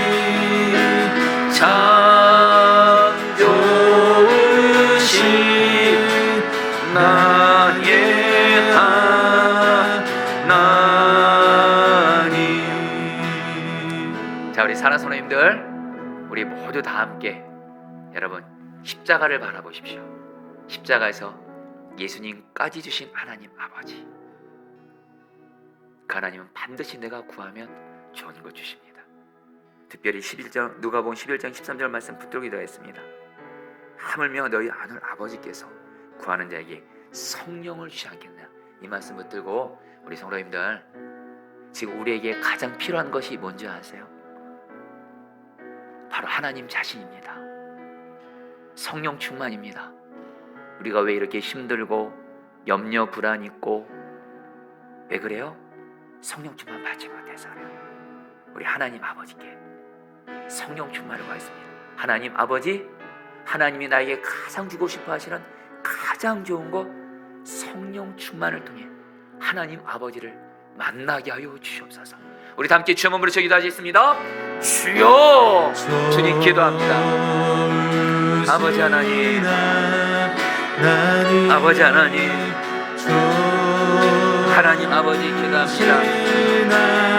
참 좋으신 나의 하나님. 자, 우리 사랑 선생님들, 우리 모두 다 함께 여러분 십자가를 바라보십시오. 십자가에서 예수님까지 주신 하나님 아버지, 그 하나님은 반드시 내가 구하면 좋은 것 주십니다. 특별히 11장 누가복음 11장 13절 말씀 붙들고 기도했습니다. 하물며 너희 아들 아버지께서 구하는 자에게 성령을 주시 않겠나. 이 말씀 붙들고 우리 성도님들, 지금 우리에게 가장 필요한 것이 뭔지 아세요? 바로 하나님 자신입니다. 성령 충만입니다. 우리가 왜 이렇게 힘들고 염려 불안 있고 왜 그래요? 성령 충만 받지 못해서 그래요. 우리 하나님 아버지께 성령 충만을 구하겠습니다. 하나님 아버지, 하나님이 나에게 가장 주고 싶어 하시는 가장 좋은 것 성령 충만을 통해 하나님 아버지를 만나게 하여 주시옵소서. 우리 다 함께 주여 한번 부르짖어 기도하겠습니다. 주여, 주님 기도합니다. 아버지 하나님, 아버지 하나님, 하나님 아버지 기도합니다.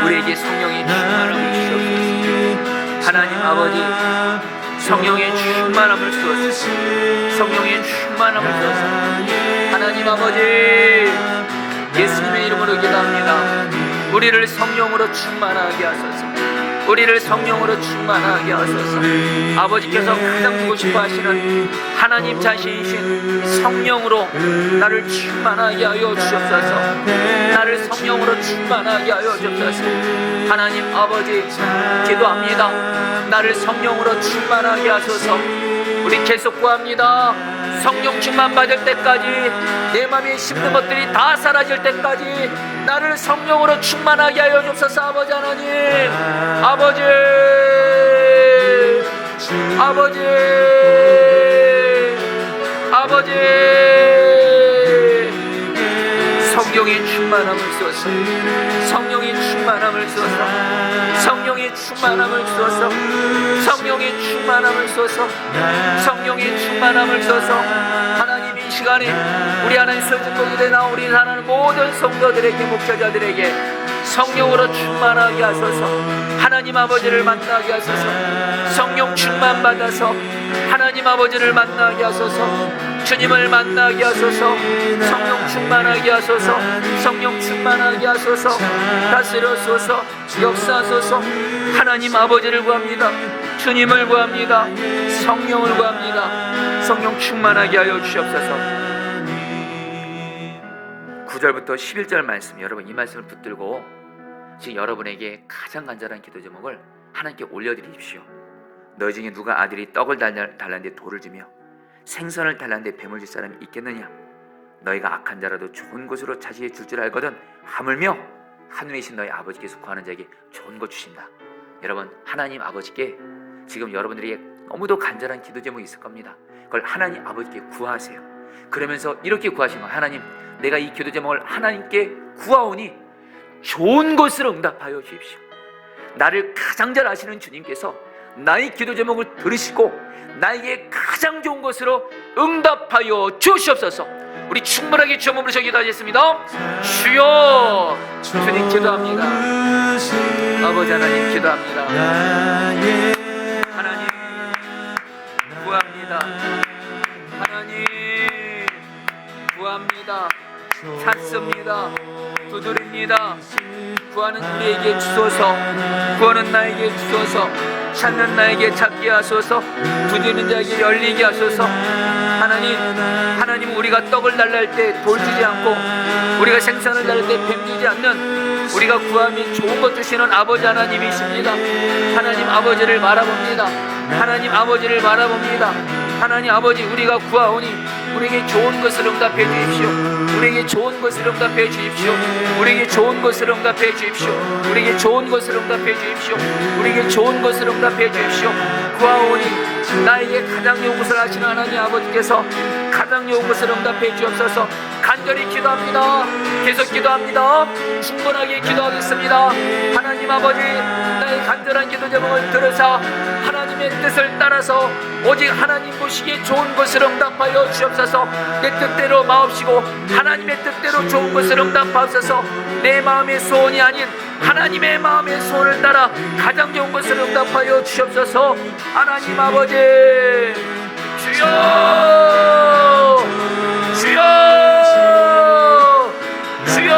우리에게 성령의 충만함을 주옵소서. 하나님 아버지, 성령의 충만함을 주옵소서. 성령의 충만함을 주옵소서. 하나님 아버지, 예수님의 이름으로 기도합니다. 우리를 성령으로 충만하게 하소서. 우리를 성령으로 충만하게 하소서. 아버지께서 가장 주고 싶어 하시는 하나님 자신이신 성령으로 나를 충만하게 하여 주옵소서. 나를 성령으로 충만하게 하여 주옵소서. 하나님 아버지 기도합니다. 나를 성령으로 충만하게 하소서. 우리 계속 구합니다. 성령 충만 받을 때까지, 내 마음에 힘든 것들이 다 사라질 때까지 나를 성령으로 충만하게 하여 주옵소서. 아버지 하나님, 아버지, 아버지, 아버지, 성령의 충만함을 주소서. 성령의 충만함을 주소서. 성령의 충만함을 주소서. 성령의 충만함을 주소서. 성령의 충만함을 주소서. 하나님, 이 시간에 우리 하나님 설득국에 나온 우리 하나님 모든 성도들에게, 목회자들에게 성령으로 충만하게 하소서. 하나님 아버지를 만나게 하소서. 성령 충만 받아서 하나님 아버지를 만나게 하소서. 주님을 만나게 하소서. 성령 충만하게 하소서. 성령 충만하게 하소서. 다스려소서. 역사하소서. 하나님 아버지를 구합니다. 주님을 구합니다. 성령을 구합니다. 성령 충만하게 하여 주시옵소서. 9절부터 11절 말씀, 여러분 이 말씀을 붙들고 지금 여러분에게 가장 간절한 기도 제목을 하나님께 올려드리십시오. 너희 중에 누가 아들이 떡을 달라는데 돌을 주며 생선을 달라는데 뱀을 줄 사람이 있겠느냐? 너희가 악한 자라도 좋은 것으로 차지해 줄 줄 알거든 하물며 하늘에 계신 너희 아버지께서 구하는 자에게 좋은 것 주신다. 여러분, 하나님 아버지께 지금 여러분들에게 너무도 간절한 기도 제목이 있을 겁니다. 그걸 하나님 아버지께 구하세요. 그러면서 이렇게 구하시는 거예요. 하나님, 내가 이 기도 제목을 하나님께 구하오니 좋은 것으로 응답하여 주십시오. 나를 가장 잘 아시는 주님께서 나의 기도 제목을 들으시고 나에게 가장 좋은 것으로 응답하여 주시옵소서. 우리 충분하게 주여 몸으로 기도하겠습니다. 주여, 주님 기도합니다. 아버지 하나님 기도합니다. 하나님 구합니다. 하나님 구합니다. 찾습니다. 두드립니다. 구하는 우리에게 주소서. 구하는 나에게 주소서. 찾는 나에게 찾게 하소서. 두드리는 자에게 열리게 하소서. 하나님 우리가 떡을 날랄 때 돌지지 않고 우리가 생선을 날릴 때 뱀지지 않는 우리가 구함이 좋은 것 주시는 아버지 하나님이십니다. 하나님 아버지를 바라봅니다. 하나님 아버지를 바라봅니다. 하나님 아버지, 우리가 구하오니 우리에게 좋은 것을 응답해 주십시오. 우리에게 좋은 것을 응답해 주십시오. 우리에게 좋은 것을 응답해 주십시오. 우리에게 좋은 것을 응답해 주십시오. 우리에게 좋은 것을 응답해 주십시오. 구하오니 나에게 가장 좋은 것을 하시는 하나님 아버지께서 가장 좋은 것을 응답해 주옵소서. 간절히 기도합니다. 계속 기도합니다. 충분하게 기도하겠습니다. 하나님 아버지, 나의 간절한 기도 제목을 들으사 하나님의 뜻을 따라서 오직 하나님 보시기에 좋은 것을 응답하여 주옵소서. 내 뜻대로 마옵시고 하나님의 뜻대로 좋은 것을 응답하옵소서. 내 마음의 소원이 아닌 하나님의 마음의 소원을 따라 가장 좋은 것을 응답하여 주옵소서. 하나님 아버지, 주여, 주여, 주여,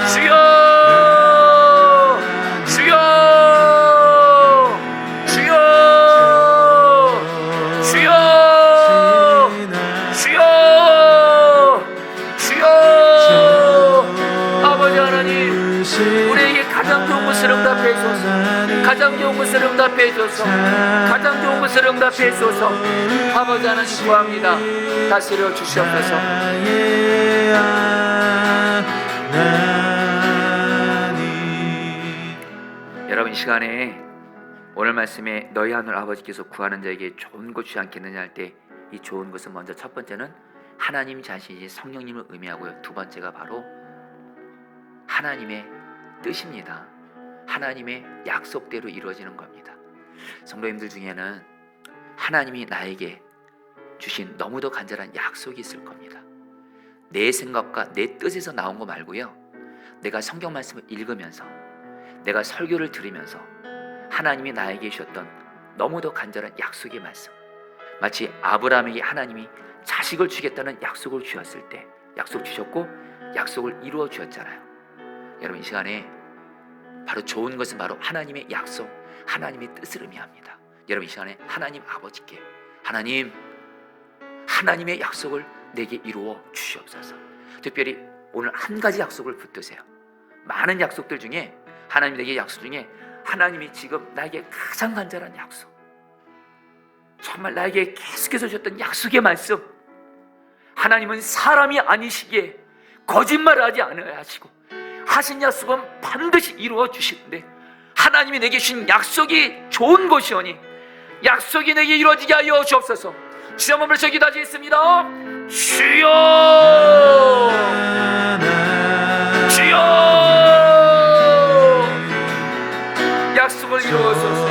주여, 주여, 주여, 주여, 주여, 주여. 아버지 하나님, 우리에게 가장 좋은 것을 응답해 주소서. 가장 좋은 것을 응답해 주소서. 가장 좋은 것을 응답해 주소서. 아버지 하나님 구합니다. 다스려 주시옵소서. 여러분, 이 시간에 오늘 말씀에 너희 하늘 아버지께서 구하는 자에게 좋은 것 주지 않겠느냐 할 때, 이 좋은 것은 먼저 첫 번째는 하나님 자신이 성령님을 의미하고요. 두 번째가 바로 하나님의 뜻입니다. 하나님의 약속대로 이루어지는 겁니다. 성도님들 중에는 하나님이 나에게 주신 너무도 간절한 약속이 있을 겁니다. 내 생각과 내 뜻에서 나온 거 말고요, 내가 성경 말씀을 읽으면서, 내가 설교를 들으면서 하나님이 나에게 주셨던 너무도 간절한 약속의 말씀, 마치 아브라함에게 하나님이 자식을 주겠다는 약속을 주셨을 때 약속 주셨고 약속을 이루어 주셨잖아요. 여러분, 이 시간에 바로 좋은 것은 바로 하나님의 약속, 하나님의 뜻을 의미합니다. 여러분, 이 시간에 하나님 아버지께 하나님의 약속을 내게 이루어 주시옵소서. 특별히 오늘 한 가지 약속을 붙드세요. 많은 약속들 중에 하나님 내게 약속 중에 하나님이 지금 나에게 가장 간절한 약속, 정말 나에게 계속해서 주셨던 약속의 말씀, 하나님은 사람이 아니시기에 거짓말하지 않아야 하시고 하신 약속은 반드시 이루어 주시는데, 하나님이 내게 주신 약속이 좋은 것이오니 약속이 내게 이루어지게 하여 주옵소서. 주여 한번 외쳐 기도하시겠습니다. 주여, 주여, 약속을 이루어소서.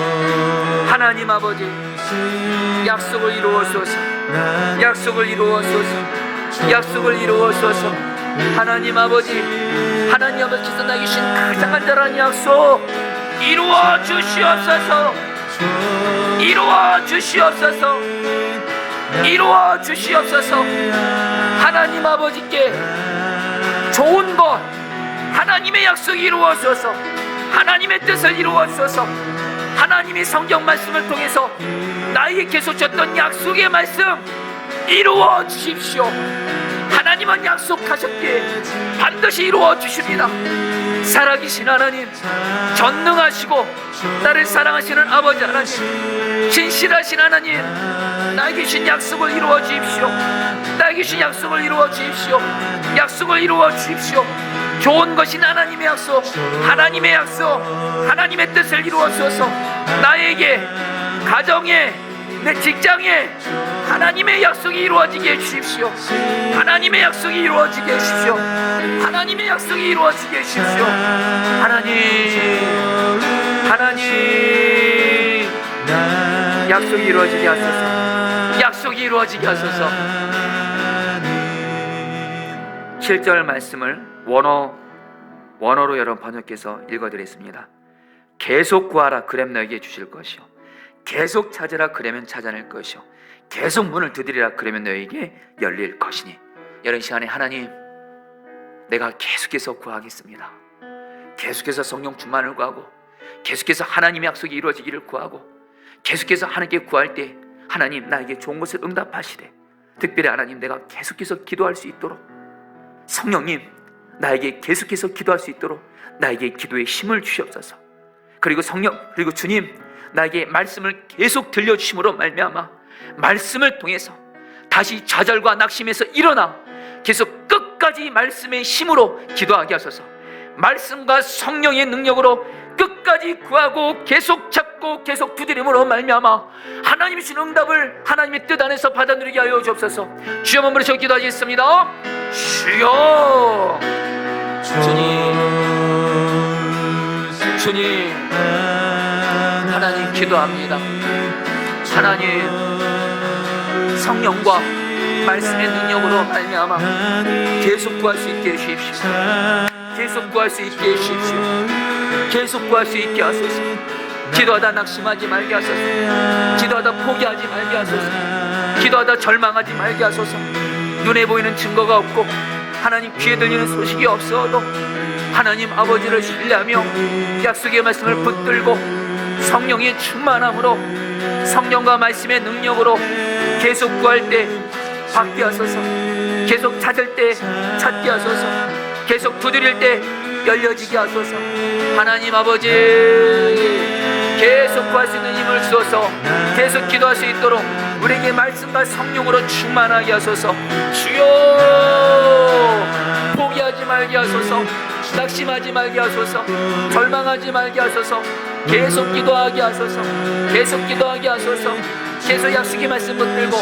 하나님 아버지, 약속을 이루어소서. 약속을 이루어소서. 약속을 이루어소서. 하나님 아버지, 하나님 아버지께서 나에게 주신 가장 간절한 약속 이루어 주시옵소서. 이루어 주시옵소서. 이루어 주시옵소서. 하나님 아버지께 좋은 것, 하나님의 약속이 이루어져서 하나님의 뜻을 이루어져서 하나님이 성경 말씀을 통해서 나에게 계속 주셨던 약속의 말씀 이루어 주십시오. 하나님은 약속하셨기에 반드시 이루어 주십니다. 살아계신 하나님, 전능하시고 나를 사랑하시는 아버지 하나님, 진실하신 하나님, 나에게 주신 약속을 이루어 주십시오. 나에게 주신 약속을 이루어 주십시오. 약속을 이루어 주십시오. 좋은 것인 하나님의 약속, 하나님의 약속, 하나님의 뜻을 이루어 주셔서 나에게, 가정에, 내 직장에 하나님의 약속이 이루어지게 해주십시오. 하나님의 약속이 이루어지게 해주십시오. 하나님의 약속이 이루어지게 해주십시오. 하나님 약속이 이루어지게 하소서. 약속이 이루어지게 하소서. 7절 말씀을 원어로 여러분 번역해서 읽어드렸습니다. 계속 구하라 그럼 너에게 주실 것이요, 계속 찾으라 그러면 찾아낼 것이요, 계속 문을 두드리라 그러면 너에게 열릴 것이니. 이런 시간에 하나님, 내가 계속해서 구하겠습니다. 계속해서 성령 충만을 구하고, 계속해서 하나님의 약속이 이루어지기를 구하고, 계속해서 하나님께 구할 때 하나님 나에게 좋은 것을 응답하시되, 특별히 하나님 내가 계속해서 기도할 수 있도록, 성령님 나에게 계속해서 기도할 수 있도록 나에게 기도의 힘을 주시옵소서. 그리고 그리고 주님, 나에게 말씀을 계속 들려주심으로 말미암아 말씀을 통해서 다시 좌절과 낙심에서 일어나 계속 끝까지 말씀의 힘으로 기도하게 하소서. 말씀과 성령의 능력으로 끝까지 구하고 계속 찾고 계속 두드림으로 말미암아 하나님이 주신 응답을 하나님의 뜻 안에서 받아 누리게 하여 주옵소서. 주여, 한번 부르시고 기도하겠습니다. 주여, 주님, 하나님 기도합니다. 하나님, 성령과 말씀의 능력으로 말미암아 계속 구할 수 있게 해주십시오. 계속 구할 수 있게 해주십시오. 계속 구할 수 있게 하소서. 기도하다 낙심하지 말게 하소서. 기도하다 포기하지 말게 하소서. 기도하다 절망하지 말게 하소서. 눈에 보이는 증거가 없고 하나님 귀에 들리는 소식이 없어도 하나님 아버지를 신뢰하며 약속의 말씀을 붙들고 성령의 충만함으로, 성령과 말씀의 능력으로 계속 구할 때 받게 하소서. 계속 찾을 때 찾게 하소서. 계속 두드릴 때 열려지게 하소서. 하나님 아버지, 계속 구할 수 있는 힘을 주소서. 계속 기도할 수 있도록 우리에게 말씀과 성령으로 충만하게 하소서. 주여, 포기하지 말게 하소서. 낙심하지 말게 하소서. 절망하지 말게 하소서. 계속 기도하게 하소서. 계속 기도하게 하소서. 계속 약속의 말씀 붙들고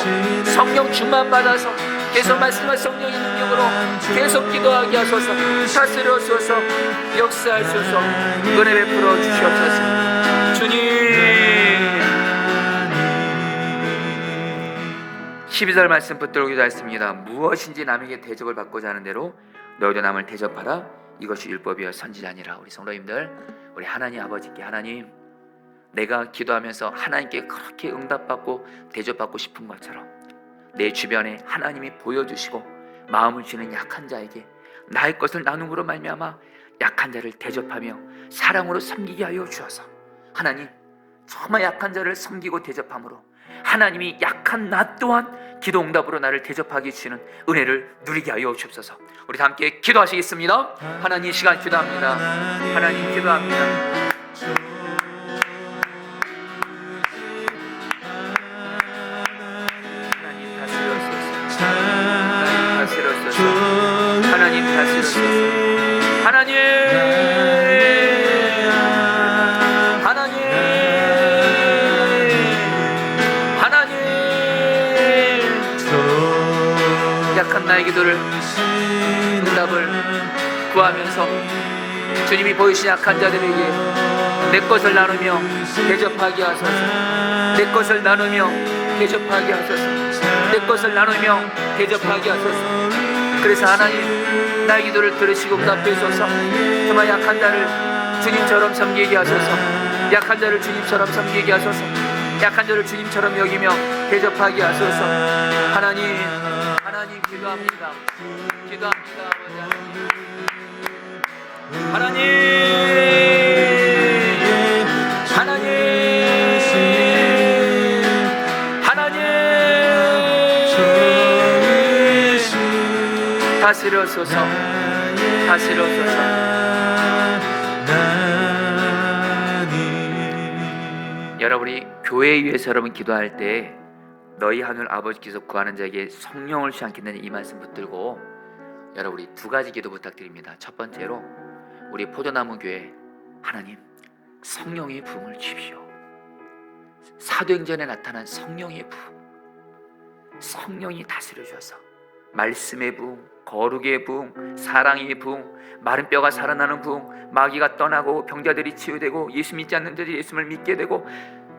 성령 충만 받아서 계속 말씀과 성령의 능력으로 계속 기도하게 하소서. 다스려소서. 역사하소서. 은혜 베풀어 주시옵소서. 주님, 12절 말씀 붙들고 기도하였습니다. 무엇인지 남에게 대접을 받고자 하는 대로 너희도 남을 대접하라. 이것이 율법이여 선지자니라. 우리 성도님들, 우리 하나님 아버지께, 하나님, 내가 기도하면서 하나님께 그렇게 응답받고 대접받고 싶은 것처럼 내 주변에 하나님이 보여주시고 마음을 주는 약한 자에게 나의 것을 나눔으로 말미암아 약한 자를 대접하며 사랑으로 섬기게 하여 주어서 하나님, 정말 약한 자를 섬기고 대접함으로 하나님이 약한 나 또한 기도 응답으로 나를 대접하게 주시는 은혜를 누리게 하여 주옵소서. 우리 다 함께 기도하시겠습니다. 하나님, 시간 기도합니다. 하나님 기도합니다. 하나님 다스려소서. 하나님 다스려소서. 하나님, 약한 나의 기도를 응답을 구하면서 주님이 보이신 약한 자들에게 내 것을 나누며 대접하게 하소서. 내 것을 나누며 대접하게 하소서. 내 것을 나누며 대접하게 하소서. 그래서 하나님, 나의 기도를 들으시고 응답하소서. 정말 약한 자를 주님처럼 섬기게 하소서. 약한 자를 주님처럼 섬기게 하소서. 약한 자를 주님처럼 여기며 대접하게 하소서. 하나님, 하나님 기도합니다. 기도합니다. 하나님, 하나님, 하나님, 다스려소서. 다스려소서. 여러분이 교회에 위해서 여러분 기도할 때 너희 하늘 아버지께서 구하는 자에게 성령을 주지 않겠느냐, 이 말씀 붙들고 여러분이 두 가지 기도 부탁드립니다. 첫 번째로 우리 포도나무 교회, 하나님 성령의 부흥을 주십시오. 사도행전에 나타난 성령의 부흥, 성령이 다스려 주셔서 말씀의 부흥, 거룩의 부흥, 사랑의 부흥, 마른 뼈가 살아나는 부흥, 마귀가 떠나고 병자들이 치유되고 예수 믿지 않는 자들이 예수를 믿게 되고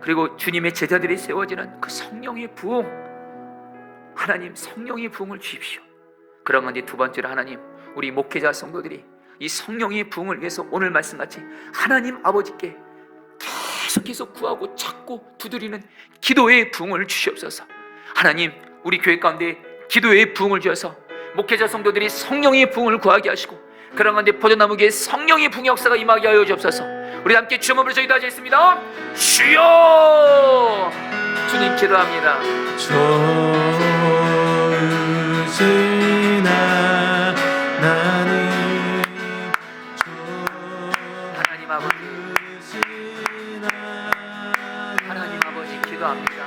그리고 주님의 제자들이 세워지는 그 성령의 부흥, 하나님 성령의 부흥을 주십시오. 그런 건데 두 번째로 하나님, 우리 목회자 성도들이 이 성령의 부흥을 위해서 오늘 말씀같이 하나님 아버지께 계속해서 구하고 찾고 두드리는 기도의 부흥을 주시옵소서. 하나님, 우리 교회 가운데 기도의 부흥을 주셔서 목회자 성도들이 성령의 부흥을 구하게 하시고 그런 가운데 포도나무교회 성령의 부흥 역사가 임하게 하여 주옵소서. 우리 함께 주여 부르짖어 기도하겠습니다. 주여! 주님 기도합니다. 좋으신 하나님 아버지, 하나님 아버지 기도합니다.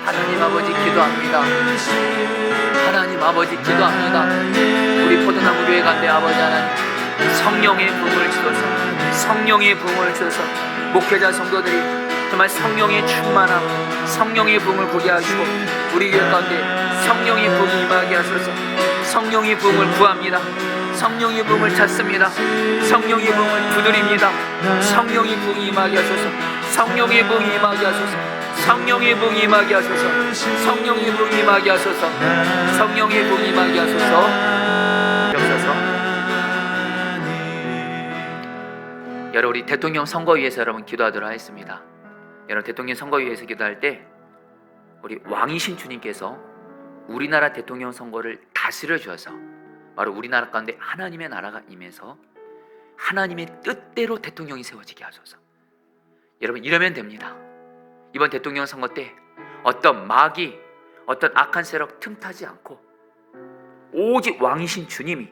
하나님 아버지 기도합니다. 하나님 아버지 기도합니다. 우리 포도나무 교회 간대 아버지 하나님, 성령의 부흥을 주셔서 성령의 부흥을 주셔서 목회자 성도들이 정말 성령의 충만함, 성령의 부흥을 보게 하시고 우리 교회 가운데 성령의 부흥이 임하게 하소서. 성령의 부흥을 구합니다. 성령의 부흥을 찾습니다. 성령의 부흥을 두드립니다. 성령의 부흥이 임하게 하소서. 성령의 부흥이 임하게 하소서. 성령의 부흥이 임하게 하소서. 성령의 부흥이 임하게 하소서. 성령의 부흥이 임하게 하소서. 역사서. 여러분, 우리 대통령 선거위에서 여러분 기도하도록 하겠습니다. 여러분, 대통령 선거위에서 기도할 때 우리 왕이신 주님께서 우리나라 대통령 선거를 다스려 주셔서 바로 우리나라 가운데 하나님의 나라가 임해서 하나님의 뜻대로 대통령이 세워지게 하소서. 여러분, 이러면 됩니다. 이번 대통령 선거 때 어떤 마귀, 어떤 악한 세력 틈타지 않고 오직 왕이신 주님이,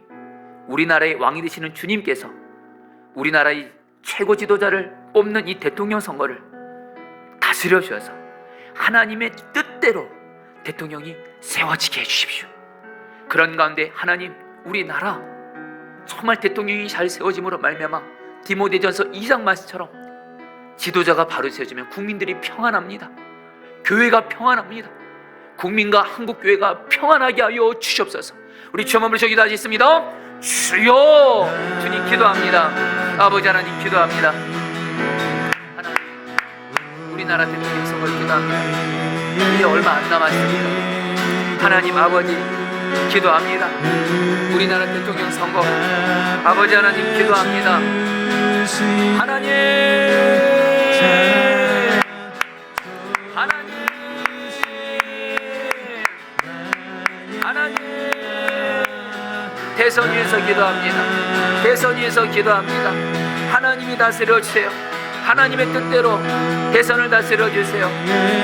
우리나라의 왕이 되시는 주님께서 우리나라의 최고 지도자를 뽑는 이 대통령 선거를 다스려 주셔서 하나님의 뜻대로 대통령이 세워지게 해주십시오. 그런 가운데 하나님, 우리나라 정말 대통령이 잘 세워짐으로 말미암아 디모데전서 2장 말씀처럼 지도자가 바로 세워지면 국민들이 평안합니다. 교회가 평안합니다. 국민과 한국교회가 평안하게 하여 주시옵소서. 우리 주여 한번 기도하겠습니다. 주여! 주님 기도합니다. 아버지 하나님 기도합니다. 하나님, 우리나라 대통령 선거를 기도합니다. 이제 얼마 안 남았습니다. 하나님 아버지 기도합니다. 우리나라 대통령 선거 아버지 하나님 기도합니다. 하나님, 하나님, 대선 위에서 기도합니다. 대선 위에서 기도합니다. 하나님이 다스려 주세요. 하나님의 뜻대로 대선을 다스려 주세요.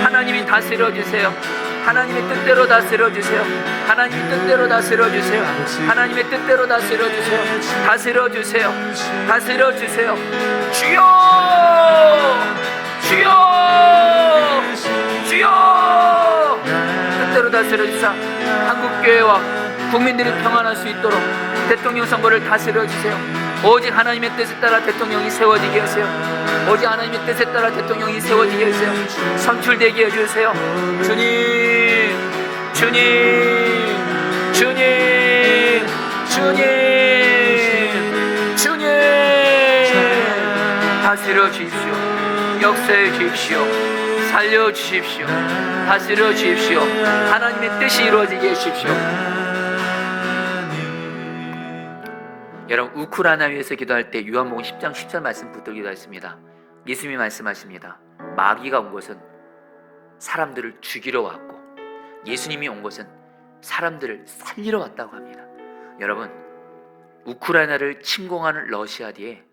하나님이 다스려 주세요. 하나님의 뜻대로 다스려 주세요. 하나님의 뜻대로 다스려 주세요. 하나님의 뜻대로 다스려 주세요. 다스려 주세요. 다스려 주세요. 주여! 주여! 주여! 뜻대로 다스려 주사 한국교회와 국민들이 평안할 수 있도록 대통령 선거를 다스려 주세요. 오직 하나님의 뜻에 따라 대통령이 세워지게 하세요. 오직 하나님의 뜻에 따라 대통령이 세워지게 해주세요. 선출되게 해주세요. 주님, 주님, 주님, 주님, 주님, 다스려 주십시오. 역사해 주십시오. 살려 주십시오. 다스려 주십시오. 하나님의 뜻이 이루어지게 해주십시오. 여러분, 우크라이나 위해서 기도할 때 요한복음 10장 10절 말씀 붙들고 기도했습니다. 예수님이 말씀하십니다. 마귀가 온 것은 사람들을 죽이러 왔고 예수님이 온 것은 사람들을 살리러 왔다고 합니다. 여러분, 우크라이나를 침공하는 러시아 뒤에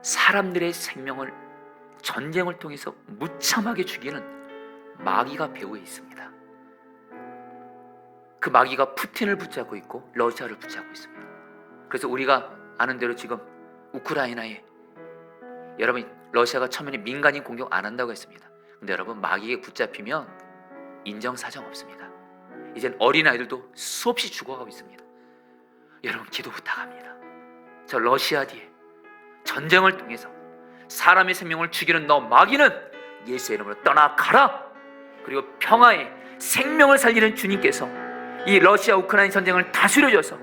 사람들의 생명을 전쟁을 통해서 무참하게 죽이는 마귀가 배후에 있습니다. 그 마귀가 푸틴을 붙잡고 있고 러시아를 붙잡고 있습니다. 그래서 우리가 아는 대로 지금 우크라이나에 여러분, 러시아가 처음에 민간인 공격 안 한다고 했습니다. 근데 여러분, 마귀에 붙잡히면 인정사정 없습니다. 이젠 어린아이들도 수없이 죽어가고 있습니다. 여러분, 기도 부탁합니다. 저 러시아 뒤에 전쟁을 통해서 사람의 생명을 죽이는 너 마귀는 예수의 이름으로 떠나가라. 그리고 평화의 생명을 살리는 주님께서 이 러시아 우크라이나 전쟁을 다스려줘서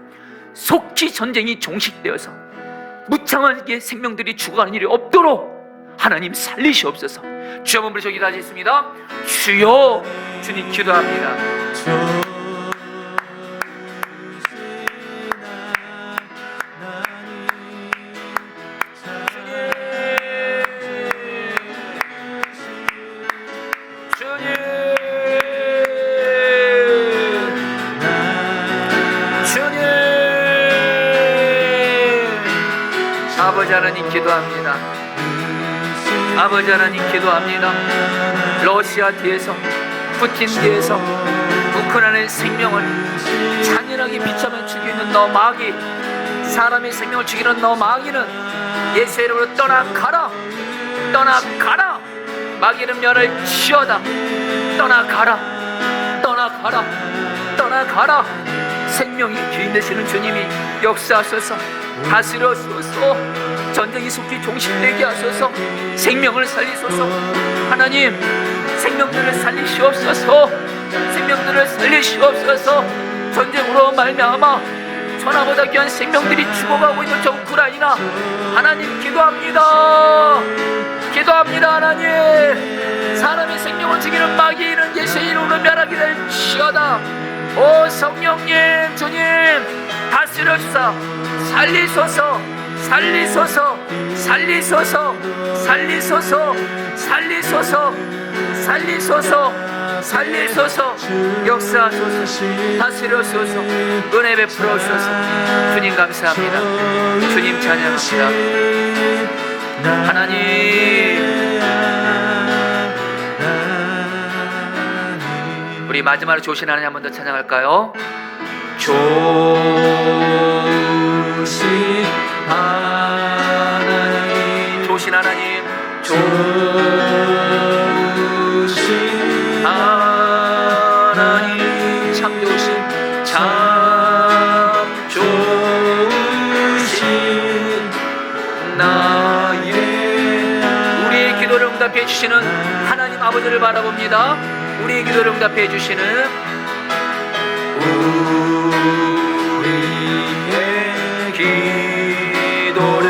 속히 전쟁이 종식되어서 무참하게 생명들이 죽어가는 일이 없도록 하나님 살리시옵소서. 주여 한번 부르짖어 기도하겠습니다. 주여! 주님 기도합니다. 아버지 하나님 기도합니다. 아버지 하나님 기도합니다. 러시아 뒤에서, 푸틴 뒤에서 우크라이나의 생명을 잔인하게 비참하게 죽이는 너 마귀, 사람의 생명을 죽이는 너 마귀는 예수의 이름으로 떠나가라. 떠나가라. 마귀는 멸을 치어다. 떠나가라. 떠나가라. 떠나가라. 생명이 주인 되시는 주님이 역사하셔서 다스려소서. 전쟁이 속히 종식되게 하소서. 생명을 살리소서. 하나님, 생명들을 살리시옵소서. 생명들을 살리시옵소서. 전쟁으로 말미암아 천하보다 귀한 생명들이 죽어가고 있는 저 우크라이나, 하나님 기도합니다. 기도합니다. 하나님, 사람의 생명을 죽이는 마귀는 예수의 이름으로 멸하게 될지어다. 오 성령님, 주님 다스려주사. 살리소서. 살리소서. 살리소서. 살리소서. 살리소서. 살리소서. 살리소서. 역사하소서. 다스려소서. 은혜 베풀어주소서. 주님 감사합니다. 주님 찬양합니다. 하나님, 우리 마지막으로 조신 하나님 한 번 더 찬양할까요? 조신 하나님, 조신 하나님, 조신 하나님, 참 조신, 참 조신 나의, 우리의 기도를 응답해 주시는 하나님 아버지를 바라봅니다. 우리의 기도를 응답해 주시는 우리의 기도를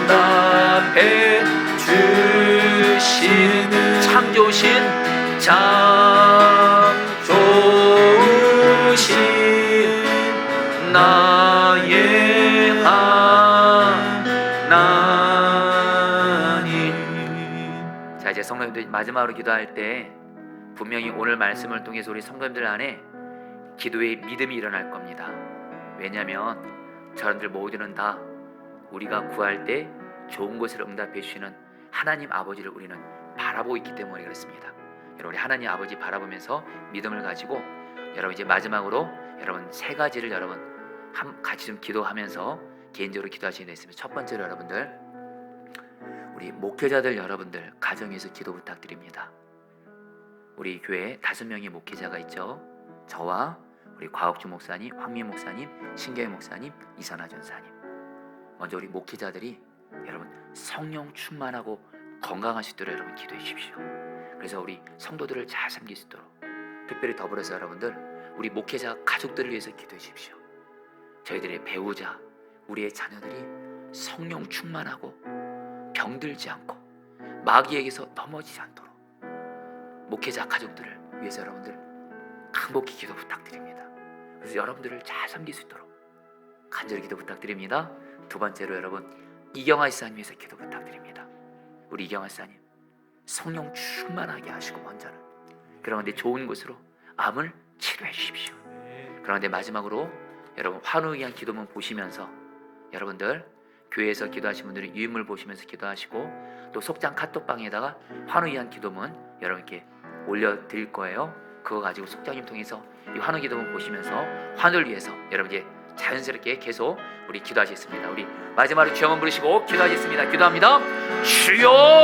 응답해 주시는 참 좋으신, 참 좋으신 나의 하나님. 자, 이제 성도님들 마지막으로 기도할 때 분명히 오늘 말씀을 통해서 우리 성도님들 안에 기도의 믿음이 일어날 겁니다. 왜냐하면 저런들 모두는 다 우리가 구할 때 좋은 것을 응답해 주시는 하나님 아버지를 우리는 바라보고 있기 때문에 그렇습니다. 여러분, 우리 하나님 아버지 바라보면서 믿음을 가지고 여러분 이제 마지막으로 여러분 세 가지를 여러분 같이 좀 기도하면서 개인적으로 기도하시는 데 있습니다. 첫 번째로 여러분들, 우리 목회자들 여러분들 가정에서 기도 부탁드립니다. 우리 교회에 5명의 목회자가 있죠. 저와 우리 곽옥주 목사님, 황미 목사님, 신경희 목사님, 이선아 전사님. 먼저 우리 목회자들이 여러분 성령 충만하고 건강할 수 있도록 여러분 기도해 주십시오. 그래서 우리 성도들을 잘 섬길 수 있도록, 특별히 더불어서 여러분들 우리 목회자 가족들을 위해서 기도해 주십시오. 저희들의 배우자, 우리의 자녀들이 성령 충만하고 병들지 않고 마귀에게서 넘어지지 않도록 목회자 가족들을 위해서 여러분들 간곡히 기도 부탁드립니다. 그래서 여러분들을 잘 섬길 수 있도록 간절히 기도 부탁드립니다. 두 번째로 여러분 이경아 지사님 위해서 기도 부탁드립니다. 우리 이경아 지사님 성령 충만하게 하시고 먼저는, 그런데 좋은 곳으로 암을 치료해 주십시오. 그런데 마지막으로 여러분 환우를 위한 기도문 보시면서 여러분들 교회에서 기도하신 분들이 유인물 보시면서 기도하시고, 또 속장 카톡방에다가 환우를 위한 기도문 여러분께 올려드릴 거예요. 그거 가지고 속장님 통해서 이 환우 기도문 보시면서 환우를 위해서 여러분 이제 자연스럽게 계속 우리 기도하시겠습니다. 우리 마지막으로 주여 한번 부르시고 기도하겠습니다. 기도합니다. 주여.